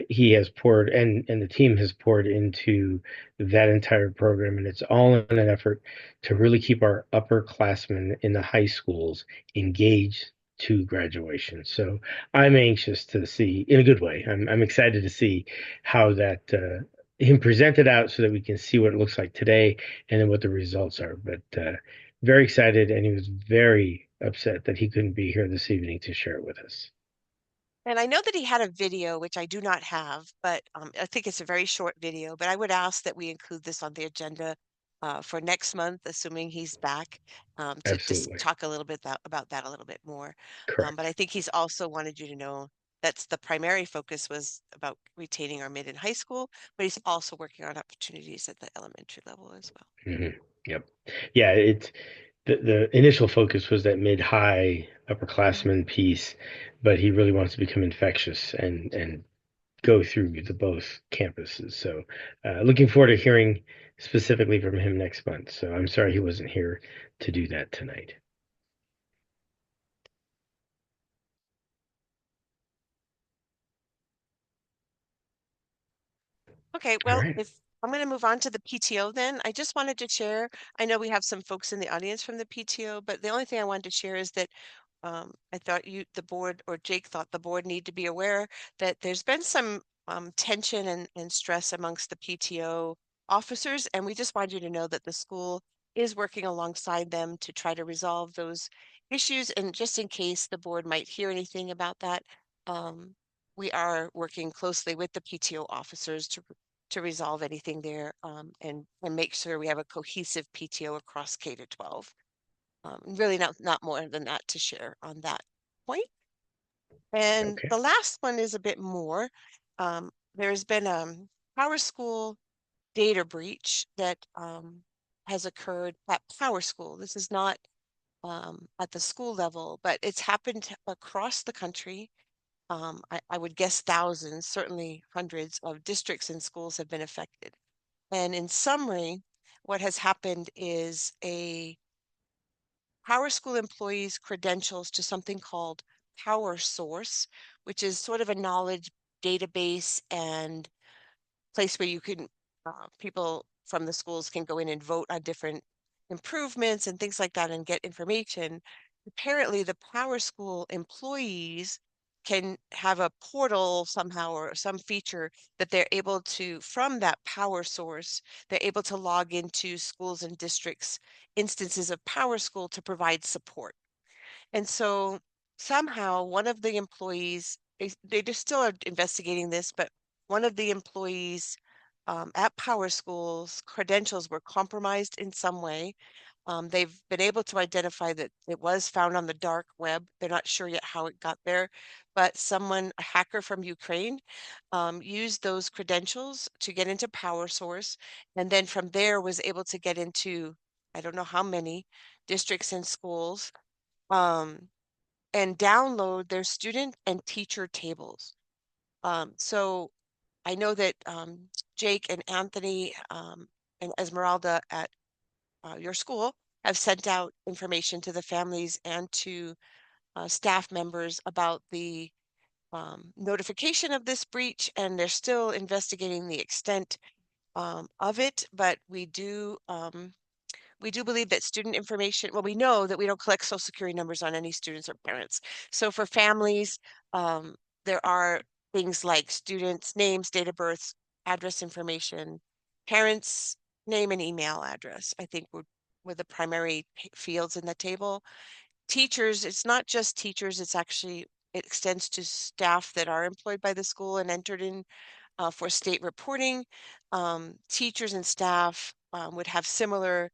he has poured, and the team has poured into that entire program, and it's all in an effort to really keep our upperclassmen in the high schools engaged to graduation. So I'm anxious to see, in a good way. I'm excited to see how that him present it out so that we can see what it looks like today and then what the results are. But very excited, and he was very upset that he couldn't be here this evening to share it with us. And I know that he had a video, which I do not have, but I think it's a very short video, but I would ask that we include this on the agenda for next month, assuming he's back, to just Absolutely. talk a little bit about that a little bit more. Correct. But I think he's also wanted you to know that's the primary focus was about retaining our mid and high school, but he's also working on opportunities at the elementary level as well. Mm-hmm. Yep. Yeah, it's the initial focus was that mid-high upperclassman piece, but he really wants to become infectious and go through the both campuses. So looking forward to hearing specifically from him next month. So I'm sorry he wasn't here to do that tonight. Okay, well, right. if I'm going to move on to the PTO then, I just wanted to share, I know we have some folks in the audience from the PTO, but the only thing I wanted to share is that I thought the board, or Jake thought the board need to be aware that there's been some tension and stress amongst the PTO officers, and we just wanted you to know that the school is working alongside them to try to resolve those issues. And just in case the board might hear anything about that, we are working closely with the PTO officers to resolve anything there and make sure we have a cohesive PTO across K to 12. Really not more than that to share on that point. And Okay. the last one is a bit more. There's been a Power School data breach that has occurred at Power School. This is not at the school level, but it's happened across the country. I would guess thousands, certainly hundreds of districts and schools have been affected. And in summary, what has happened is a Power School employees' credentials to something called Power Source, which is sort of a knowledge database and place where you can, people from the schools can go in and vote on different improvements and things like that and get information. Apparently, the Power School employees can have a portal somehow or some feature that they're able to, from that power source, they're able to log into schools and districts instances of Power School to provide support. And so somehow one of the employees, they just still are investigating this, but one of the employees at Power School's credentials were compromised in some way. They've been able to identify that it was found on the dark web. They're not sure yet how it got there, but someone, a hacker from Ukraine, used those credentials to get into Power Source, and then from there was able to get into, I don't know how many districts and schools, um, and download their student and teacher tables. So I know that Jake and Anthony and Esmeralda at your school have sent out information to the families and to staff members about the notification of this breach, and they're still investigating the extent of it, but we do believe that student information, well, we know that we don't collect social security numbers on any students or parents. So for families, there are things like students' names, date of birth, address information, parents' name and email address, I think were the primary fields in the table. Teachers, it's not just teachers, it's actually, it extends to staff that are employed by the school and entered in for state reporting. Teachers and staff would have similar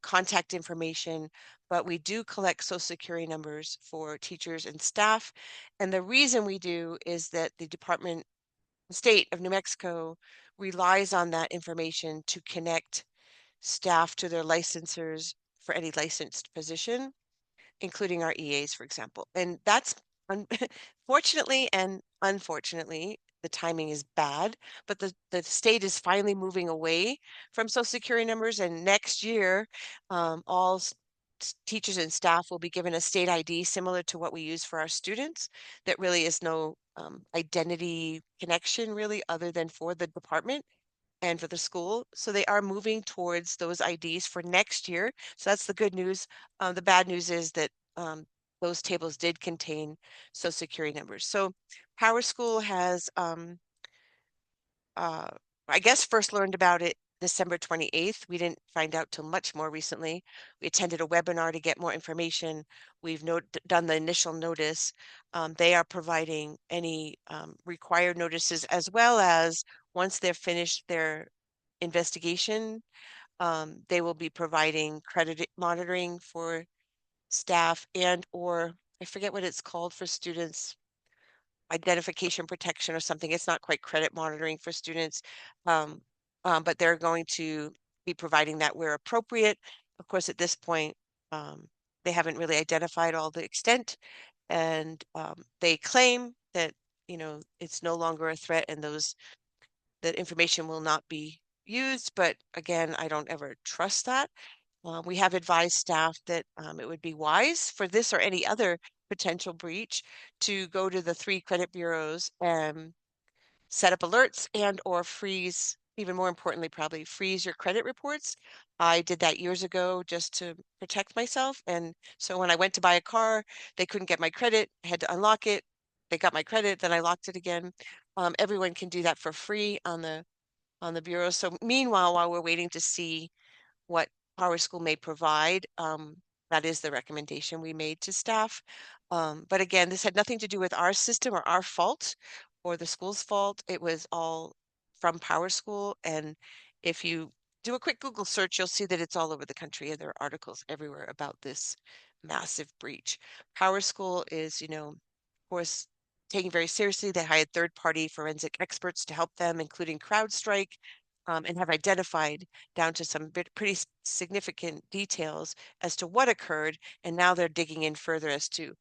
contact information, but we do collect social security numbers for teachers and staff. And the reason we do is that the state of New Mexico relies on that information to connect staff to their licensors for any licensed position, including our EAs, for example. And that's fortunately and unfortunately, the timing is bad, but the state is finally moving away from social security numbers. And next year, all teachers and staff will be given a state ID similar to what we use for our students. That really is no identity connection really other than for the department and for the school. So they are moving towards those IDs for next year. So that's the good news. The bad news is that those tables did contain social security numbers. So Power School has, I guess, first learned about it December 28th. We didn't find out till much more recently. We attended a webinar to get more information. We've done the initial notice. They are providing any required notices, as well as once they're finished their investigation, they will be providing credit monitoring for staff and or I forget what it's called for students, identification protection or something. It's not quite credit monitoring for students, but they're going to be providing that where appropriate. Of course, at this point, they haven't really identified all the extent, and they claim that, you know, it's no longer a threat and that information will not be used. But again, I don't ever trust that. We have advised staff that it would be wise for this or any other potential breach to go to the 3 credit bureaus and set up alerts and or freeze, even more importantly, probably freeze your credit reports. I did that years ago just to protect myself. And so when I went to buy a car, they couldn't get my credit. I had to unlock it. They got my credit, then I locked it again. Everyone can do that for free on the bureau. So meanwhile, while we're waiting to see what Power School may provide. That is the recommendation we made to staff. But again, this had nothing to do with our system or our fault or the school's fault. It was all from Power School. And if you do a quick Google search, you'll see that it's all over the country and there are articles everywhere about this massive breach. Power School is, you know, of course, taking very seriously. They hired third-party forensic experts to help them, including CrowdStrike, and have identified down to some pretty significant details as to what occurred. And now they're digging in further as to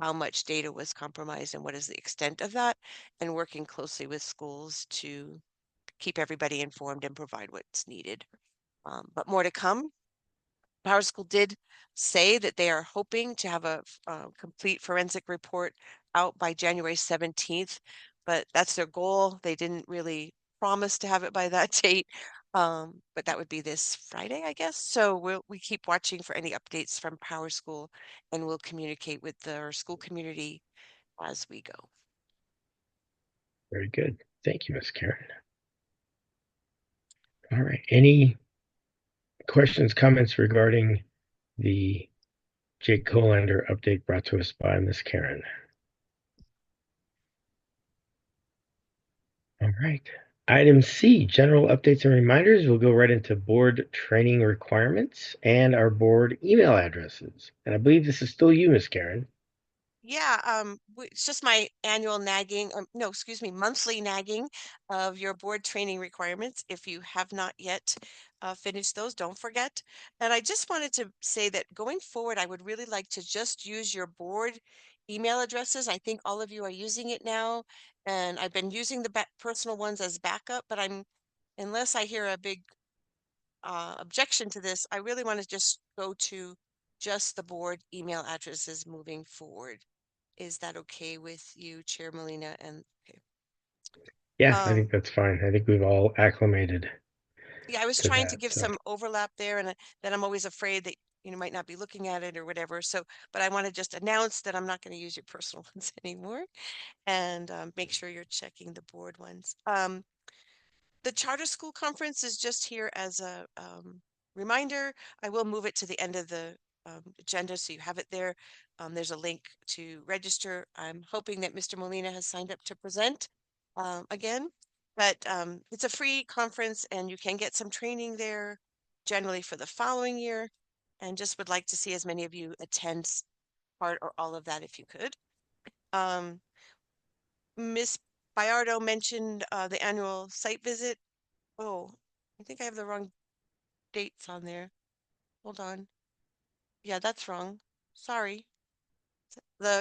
how much data was compromised and what is the extent of that, and working closely with schools to keep everybody informed and provide what's needed. But more to come. Power School did say that they are hoping to have a complete forensic report out by January 17th. but that's their goal. They didn't really promise to have it by that date. But that would be this Friday, I guess. So we keep watching for any updates from Power School, and we'll communicate with our school community as we go. Very good. Thank you, Ms. Karen. All right. Any questions, comments regarding the Jake Colander update brought to us by Ms. Karen? All right. Item C, general updates and reminders. We'll go right into board training requirements and our board email addresses. And I believe this is still you, Ms. Karen. Yeah, it's just my annual nagging, no, excuse me, monthly nagging of your board training requirements. If you have not yet finished those, don't forget. And I just wanted to say that going forward, I would really like to just use your board email addresses. I think all of you are using it now, and I've been using the personal ones as backup, but unless I hear a big objection to this, I really want to just go to just the board email addresses moving forward. Is that okay with you, Chair Molina? And okay. Yeah, I think that's fine. I think we've all acclimated Yeah, I was to trying to that. give So some overlap there, and then I'm always afraid that you might not be looking at it or whatever. So, but I want to just announce that I'm not going to use your personal ones anymore, and make sure you're checking the board ones. The charter school conference is just here as a reminder. I will move it to the end of the agenda so you have it there. There's a link to register. I'm hoping that Mr. Molina has signed up to present again, but it's a free conference and you can get some training there generally for the following year, and just would like to see as many of you attend part or all of that if you could. Miss Bayardo mentioned the annual site visit. Oh, I think I have the wrong dates on there. Hold on. Yeah, that's wrong. Sorry.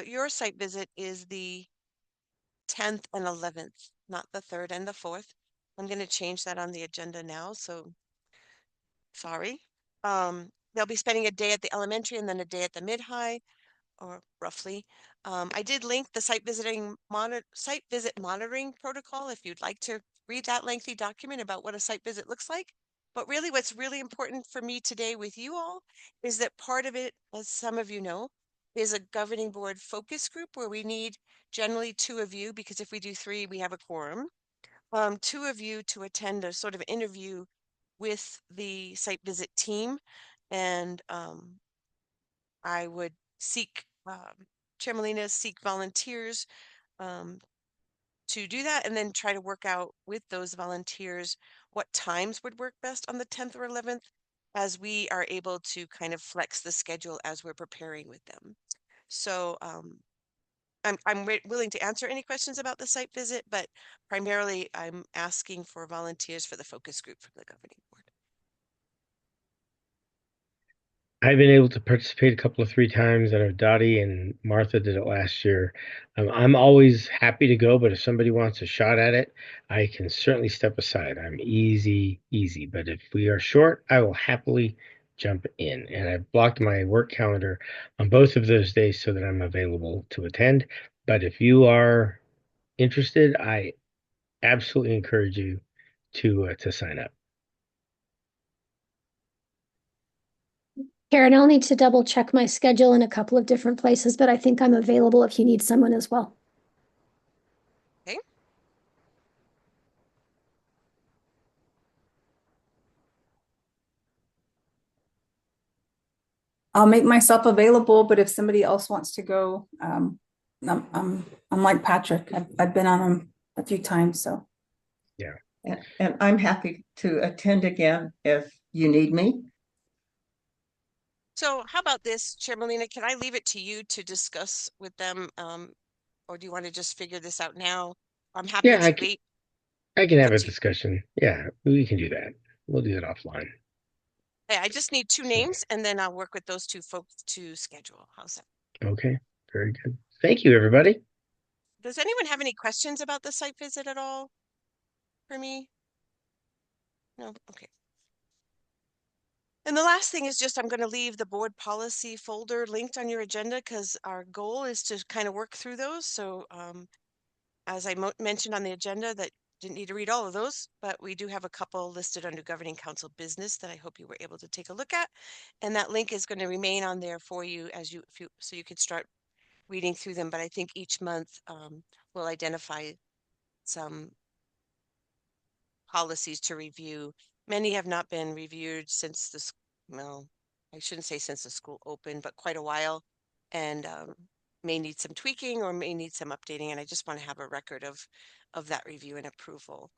Your site visit is the 10th and 11th, not the 3rd and the 4th. I'm going to change that on the agenda now, so sorry. They'll be spending a day at the elementary and then a day at the mid-high, or roughly. I did link the site visit monitoring protocol if you'd like to read that lengthy document about what a site visit looks like. But really, what's really important for me today with you all is that part of it, as some of you know, is a governing board focus group where we need generally 2 of you, because if we do 3, we have a quorum. 2 of you to attend a sort of interview with the site visit team, and I would seek Chair Molina seek volunteers to do that, and then try to work out with those volunteers what times would work best on the 10th or 11th, as we are able to kind of flex the schedule as we're preparing with them. So I'm willing to answer any questions about the site visit, but primarily I'm asking for volunteers for the focus group from the governing board. I've been able to participate a couple of 3 times. I know Dottie and Martha did it last year. I'm always happy to go, but if somebody wants a shot at it, I can certainly step aside. I'm easy. But if we are short, I will happily jump in. And I've blocked my work calendar on both of those days so that I'm available to attend. But if you are interested, I absolutely encourage you to sign up. Karen, I'll need to double check my schedule in a couple of different places, but I think I'm available if you need someone as well. Okay. I'll make myself available, but if somebody else wants to go, I'm like Patrick. I've been on them a few times, so. Yeah. And I'm happy to attend again if you need me. So how about this, Chair Molina, can I leave it to you to discuss with them? Or do you want to just figure this out now? I'm happy Yeah, to wait. I can It's have up a to you. discussion. Yeah, we can do that. We'll do that offline. Hey, I just need 2 names and then I'll work with those 2 folks to schedule. How's that? Okay, very good. Thank you, everybody. Does anyone have any questions about the site visit at all for me? No? Okay. And the last thing is just I'm going to leave the board policy folder linked on your agenda because our goal is to kind of work through those. So as I mentioned on the agenda, that didn't need to read all of those, but we do have a couple listed under Governing Council business that I hope you were able to take a look at. And that link is going to remain on there for you as so you could start reading through them. But I think each month we'll identify some policies to review. Many have not been reviewed since well, I shouldn't say since the school opened, but quite a while, and may need some tweaking or may need some updating. And I just want to have a record of that review and approval.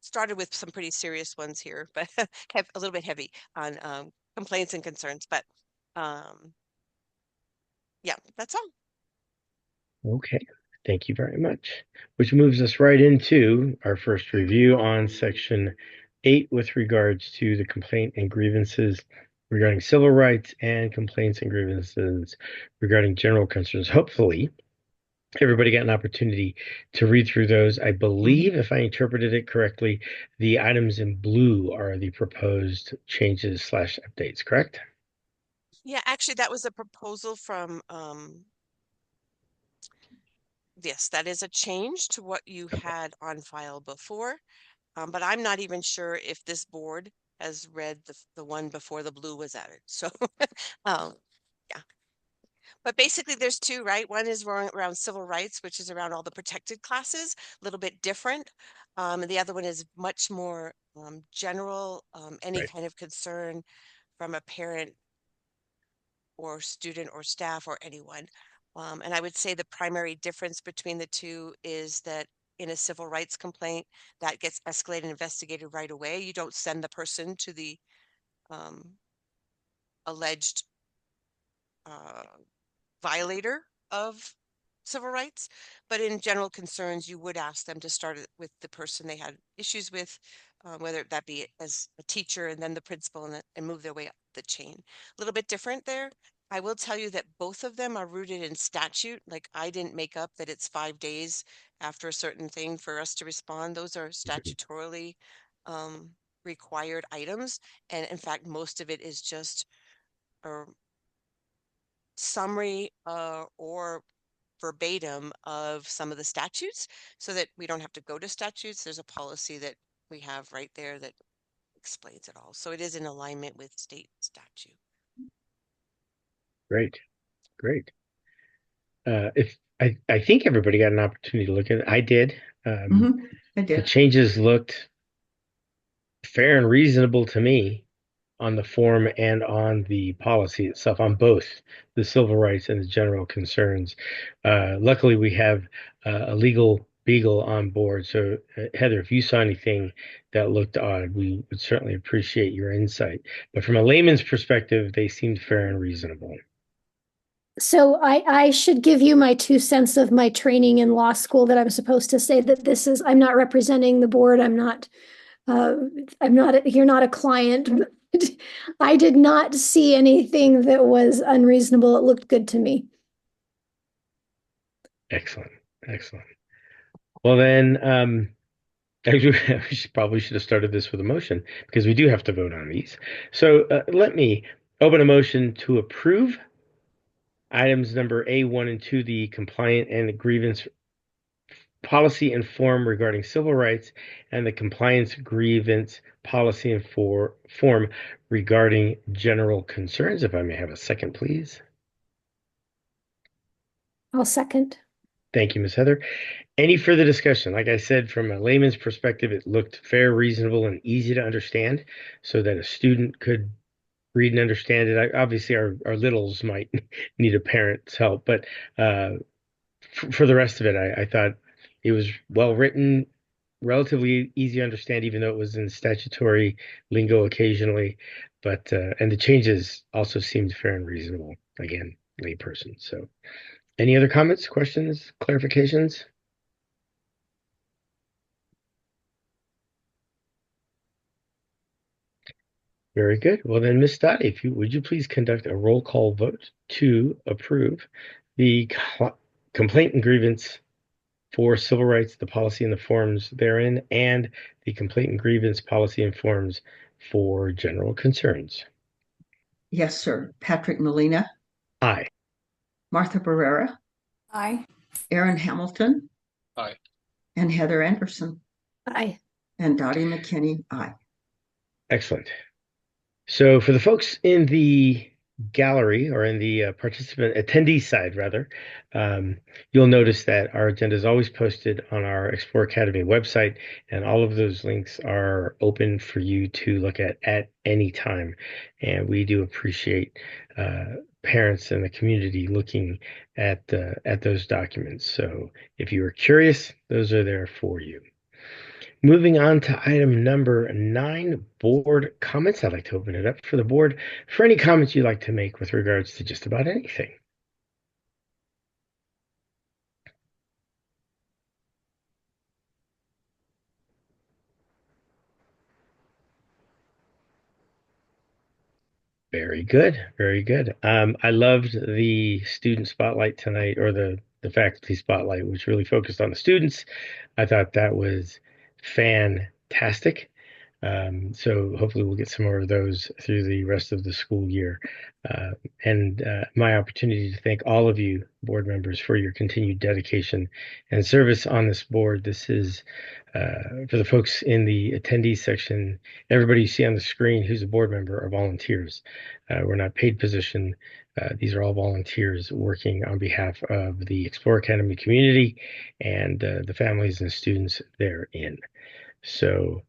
Started with some pretty serious ones here, but have a little bit heavy on complaints and concerns. But yeah, that's all. Okay, thank you very much. Which moves us right into our first review on section 8 with regards to the complaint and grievances regarding civil rights and complaints and grievances regarding general concerns. Hopefully, everybody got an opportunity to read through those. I believe, if I interpreted it correctly, the items in blue are the proposed changes / updates, correct? Yeah, actually, that was a proposal from yes, that is a change to what you had on file before. But I'm not even sure if this board has read the one before the blue was added. So, yeah. But basically there's two, right? One is around civil rights, which is around all the protected classes, a little bit different. And the other one is much more general, any Right. kind of concern from a parent or student or staff or anyone. And I would say the primary difference between the two is that in a civil rights complaint, that gets escalated and investigated right away. You don't send the person to the alleged violator of civil rights, but in general concerns, you would ask them to start it with the person they had issues with, whether that be as a teacher and then the principal and move their way up the chain. A little bit different there. I will tell you that both of them are rooted in statute. Like I didn't make up that it's 5 days after a certain thing for us to respond. Those are statutorily required items. And in fact, most of it is just a summary or verbatim of some of the statutes so that we don't have to go to statutes. There's a policy that we have right there that explains it all. So it is in alignment with state statute. Great, great. If I think everybody got an opportunity to look at it. I did. I The did. changes looked fair and reasonable to me on the form and on the policy itself, on both the civil rights and the general concerns. Luckily, we have a legal beagle on board. So, Heather, if you saw anything that looked odd, we would certainly appreciate your insight. But from a layman's perspective, they seemed fair and reasonable. So I should give you my 2 cents of my training in law school that I'm supposed to say that I'm not representing the board. You're not a client. I did not see anything that was unreasonable. It looked good to me. Excellent, excellent. Well, then, actually, we probably should have started this with a motion because we do have to vote on these. So let me open a motion to approve items number A1 and 2, the compliant and the grievance policy and form regarding civil rights, and the compliance grievance policy and form regarding general concerns. If I may have a second, please. I'll second. Thank you, Ms. Heather. Any further discussion? Like I said, from a layman's perspective, it looked fair, reasonable, and easy to understand so that a student could read and understand it. Obviously, our littles might need a parent's help, but for the rest of it, I thought it was well written, relatively easy to understand, even though it was in statutory lingo occasionally. But and the changes also seemed fair and reasonable. Again, layperson. So, any other comments, questions, clarifications? Very good. Well then, Ms. Dottie, would you please conduct a roll call vote to approve the complaint and grievance for civil rights, the policy and the forms therein, and the complaint and grievance policy and forms for general concerns. Yes, sir. Patrick Molina. Aye. Martha Barrera. Aye. Aaron Hamilton. Aye. And Heather Anderson. Aye. And Dottie McKinney, aye. Excellent. So for the folks in the gallery or in the participant attendee side, rather, you'll notice that our agenda is always posted on our Explore Academy website, and all of those links are open for you to look at any time. And we do appreciate parents and the community looking at those documents. So if you are curious, those are there for you. Moving on to item number 9, board comments. I'd like to open it up for the board for any comments you'd like to make with regards to just about anything. Very good, very good. I loved the student spotlight tonight, or the faculty spotlight, which really focused on the students. I thought that was fantastic. So hopefully we'll get some more of those through the rest of the school year. And my opportunity to thank all of you board members for your continued dedication and service on this board. This is for the folks in the attendee section. Everybody you see on the screen who's a board member are volunteers. We're not paid position. These are all volunteers working on behalf of the Explore Academy community and the families and students therein. So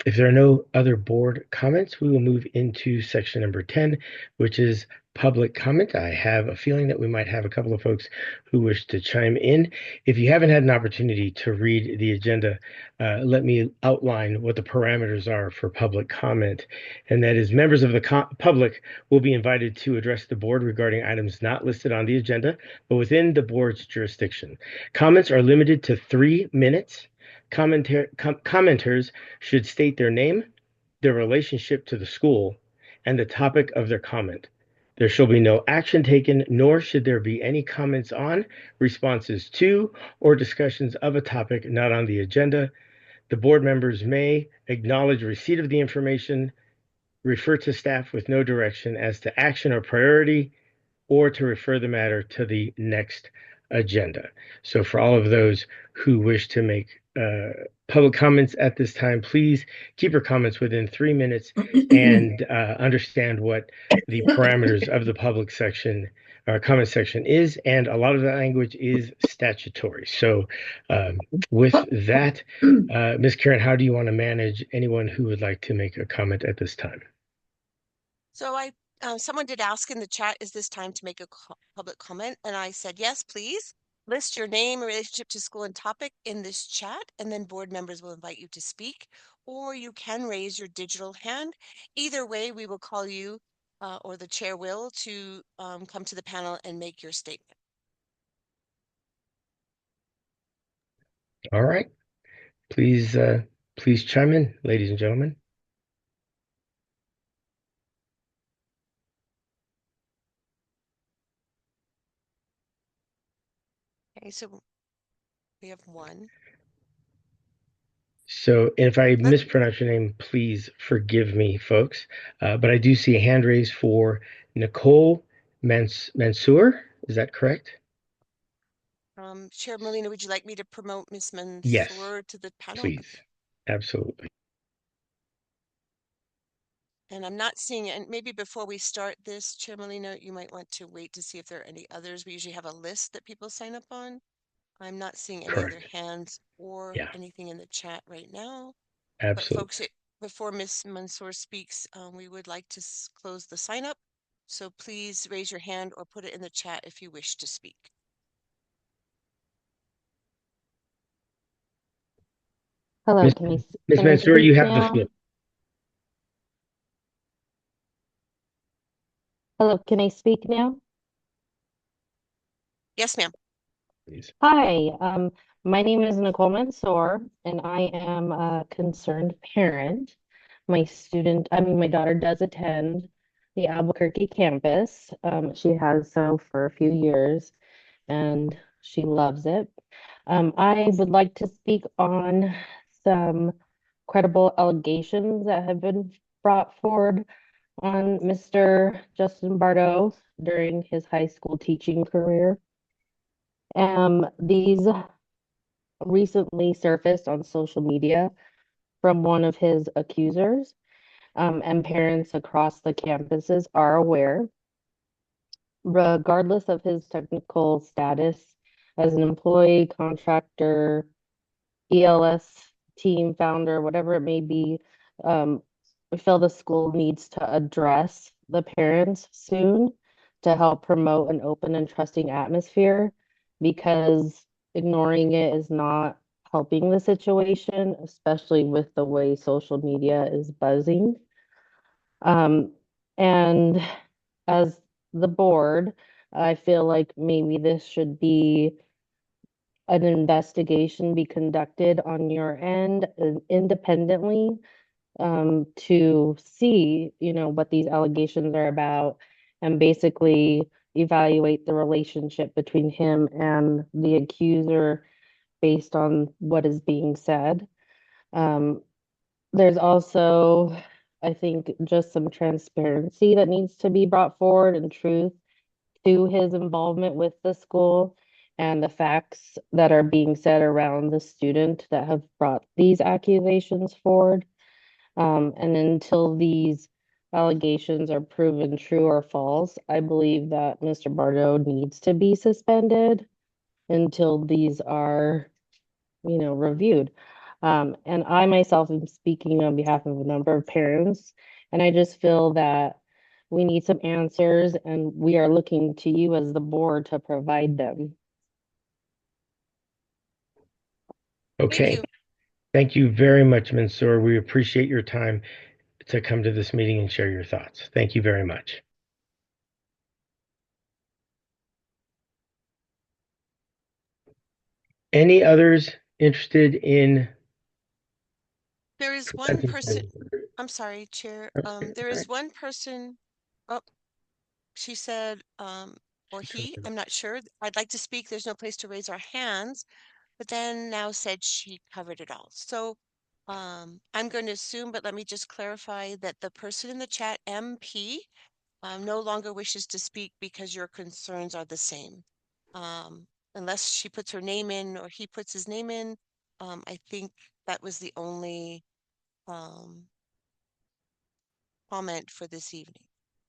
if there are no other board comments, we will move into section number 10, which is public comment. I have a feeling that we might have a couple of folks who wish to chime in. If you haven't had an opportunity to read the agenda, let me outline what the parameters are for public comment. And that is members of the public will be invited to address the board regarding items not listed on the agenda, but within the board's jurisdiction. Comments are limited to 3 minutes. Commenters should state their name, their relationship to the school, and the topic of their comment. There shall be no action taken, nor should there be any comments on, responses to, or discussions of a topic not on the agenda. The board members may acknowledge receipt of the information, refer to staff with no direction as to action or priority, or to refer the matter to the next agenda. So for all of those who wish to make public comments at this time, please keep your comments within 3 minutes and understand what the parameters of the public section or comment section is, and a lot of the language is statutory. So with that, Ms. Karen, how do you want to manage anyone who would like to make a comment at this time? So someone did ask in the chat, is this time to make a public comment? And I said, yes, please. List your name, relationship to school, and topic in this chat, and then board members will invite you to speak, or you can raise your digital hand. Either way, we will call you, or the chair will, to come to the panel and make your statement. All right. Please chime in, ladies and gentlemen. Okay, so we have one. So if I mispronounce your name, please forgive me, folks. But I do see a hand raised for Nicole Mansour. Is that correct? Chair Molina, would you like me to promote Ms. Mansour Yes, to the panel? please. Okay. Absolutely. And I'm not seeing it. And maybe before we start this, Chair Molina, you might want to wait to see if there are any others. We usually have a list that people sign up on. I'm not seeing any other Correct. hands or Yeah, anything in the chat right now. But folks, absolutely. before Ms. Mansour speaks, we would like to close the sign up. So please raise your hand or put it in the chat if you wish to speak. Hello, Ms. can Ms. I Mansour, you speak have the now? floor. Hello, can I speak now? Yes, ma'am. Please. Hi, my name is Nicole Mansour, and I am a concerned parent. My daughter does attend the Albuquerque campus. She has so for a few years, and she loves it. I would like to speak on some credible allegations that have been brought forward on Mr. Justin Bardo during his high school teaching career. These recently surfaced on social media from one of his accusers, and parents across the campuses are aware, regardless of his technical status as an employee, contractor, ELS team founder, whatever it may be. We feel the school needs to address the parents soon to help promote an open and trusting atmosphere, because ignoring it is not helping the situation, especially with the way social media is buzzing. And as the board, I feel like maybe this should be an investigation be conducted on your end independently, to see, what these allegations are about, and basically evaluate the relationship between him and the accuser based on what is being said. There's also, I think, just some transparency that needs to be brought forward and truth to his involvement with the school and the facts that are being said around the student that have brought these accusations forward. And until these allegations are proven true or false, I believe that Mr. Bardo needs to be suspended until these are, reviewed. And I myself am speaking on behalf of a number of parents, and I just feel that we need some answers, and we are looking to you as the board to provide them. Okay. Thank you very much, Mansoor. We appreciate your time to come to this meeting and share your thoughts. Thank you very much. Any others interested in? There is one person, I'm sorry, Chair. There is one person, oh, she said, or he, I'm not sure. I'd like to speak. There's no place to raise our hands, but then now said she covered it all. So I'm going to assume, but let me just clarify that the person in the chat, MP, no longer wishes to speak because your concerns are the same. Unless she puts her name in or he puts his name in, I think that was the only comment for this evening.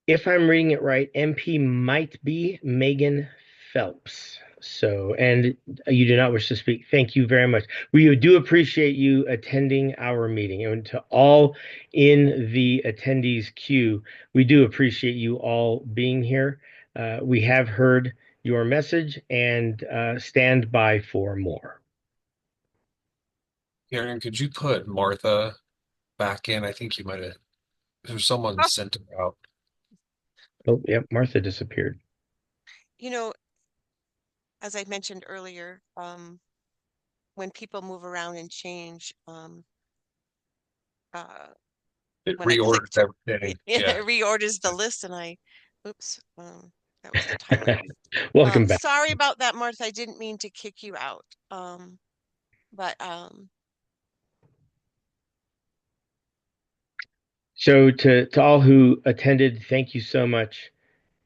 If I'm reading it right, MP might be Megan Phelps. So, and you do not wish to speak. Thank you very much. We do appreciate you attending our meeting. And to all in the attendees queue, we do appreciate you all being here. We have heard your message and stand by for more. Karen, could you put Martha back in? I think you might have, there's someone sent her out. Oh, yep, Martha disappeared. You know, as I mentioned earlier, when people move around and change, It when I reorders clicked, everything. it reorders the list and oops, that was the timer. Welcome back. Sorry about that, Martha. I didn't mean to kick you out. But So to all who attended, thank you so much.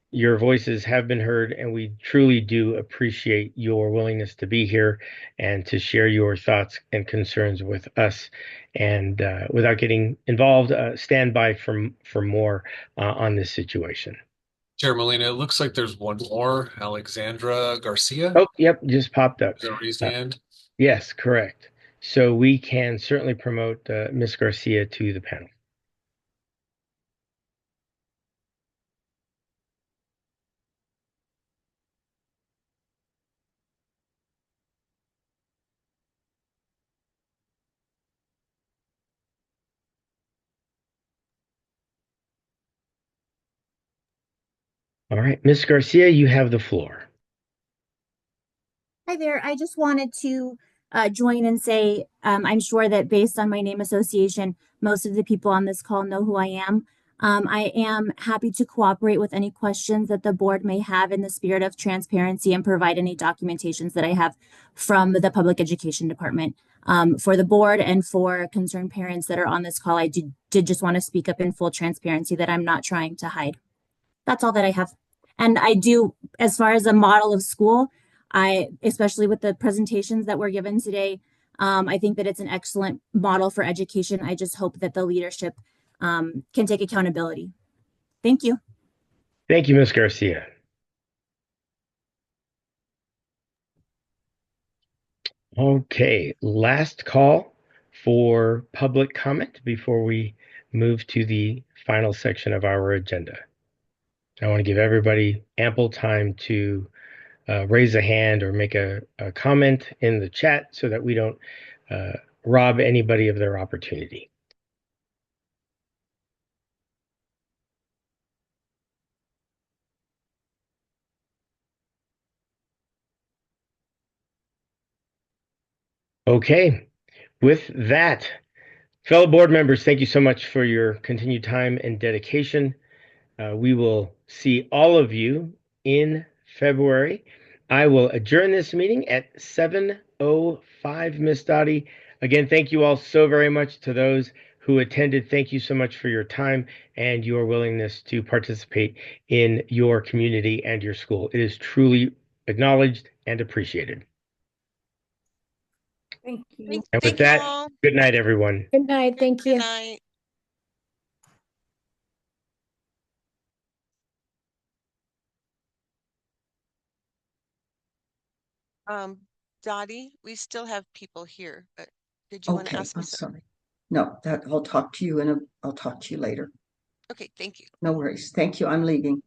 Your voices have been heard, and we truly do appreciate your willingness to be here and to share your thoughts and concerns with us. And without getting involved, stand by for more on this situation. Chair Molina, it looks like there's one more, Alexandra Garcia. Oh, yep, just popped up. Raised hand. Yes, correct. So we can certainly promote Ms. Garcia to the panel. All right, Ms. Garcia, you have the floor. Hi there. I just wanted to join and say I'm sure that based on my name association, most of the people on this call know who I am. I am happy to cooperate with any questions that the board may have in the spirit of transparency and provide any documentations that I have from the Public Education Department. For the board and for concerned parents that are on this call, I did just want to speak up in full transparency that I'm not trying to hide. That's all that I have. And I do, as far as a model of school, Especially with the presentations that were given today, I think that it's an excellent model for education. I just hope that the leadership can take accountability. Thank you. Thank you, Ms. Garcia. Okay, last call for public comment before we move to the final section of our agenda. I want to give everybody ample time to raise a hand or make a comment in the chat so that we don't rob anybody of their opportunity. Okay, with that, fellow board members, thank you so much for your continued time and dedication. We will see all of you in February. I will adjourn this meeting at 7:05, Miss Dottie. Again, thank you all so very much. To those who attended, thank you so much for your time and your willingness to participate in your community and your school. It is truly acknowledged and appreciated. Thank you. And with Thank you that, all. good night, everyone. Good night. Thank you. Good night. Dottie, we still have people here, but did you want to Okay, ask me I'm something? sorry. No, that I'll talk to you and I'll talk to you later. Okay, thank you. No worries. Thank you. I'm leaving.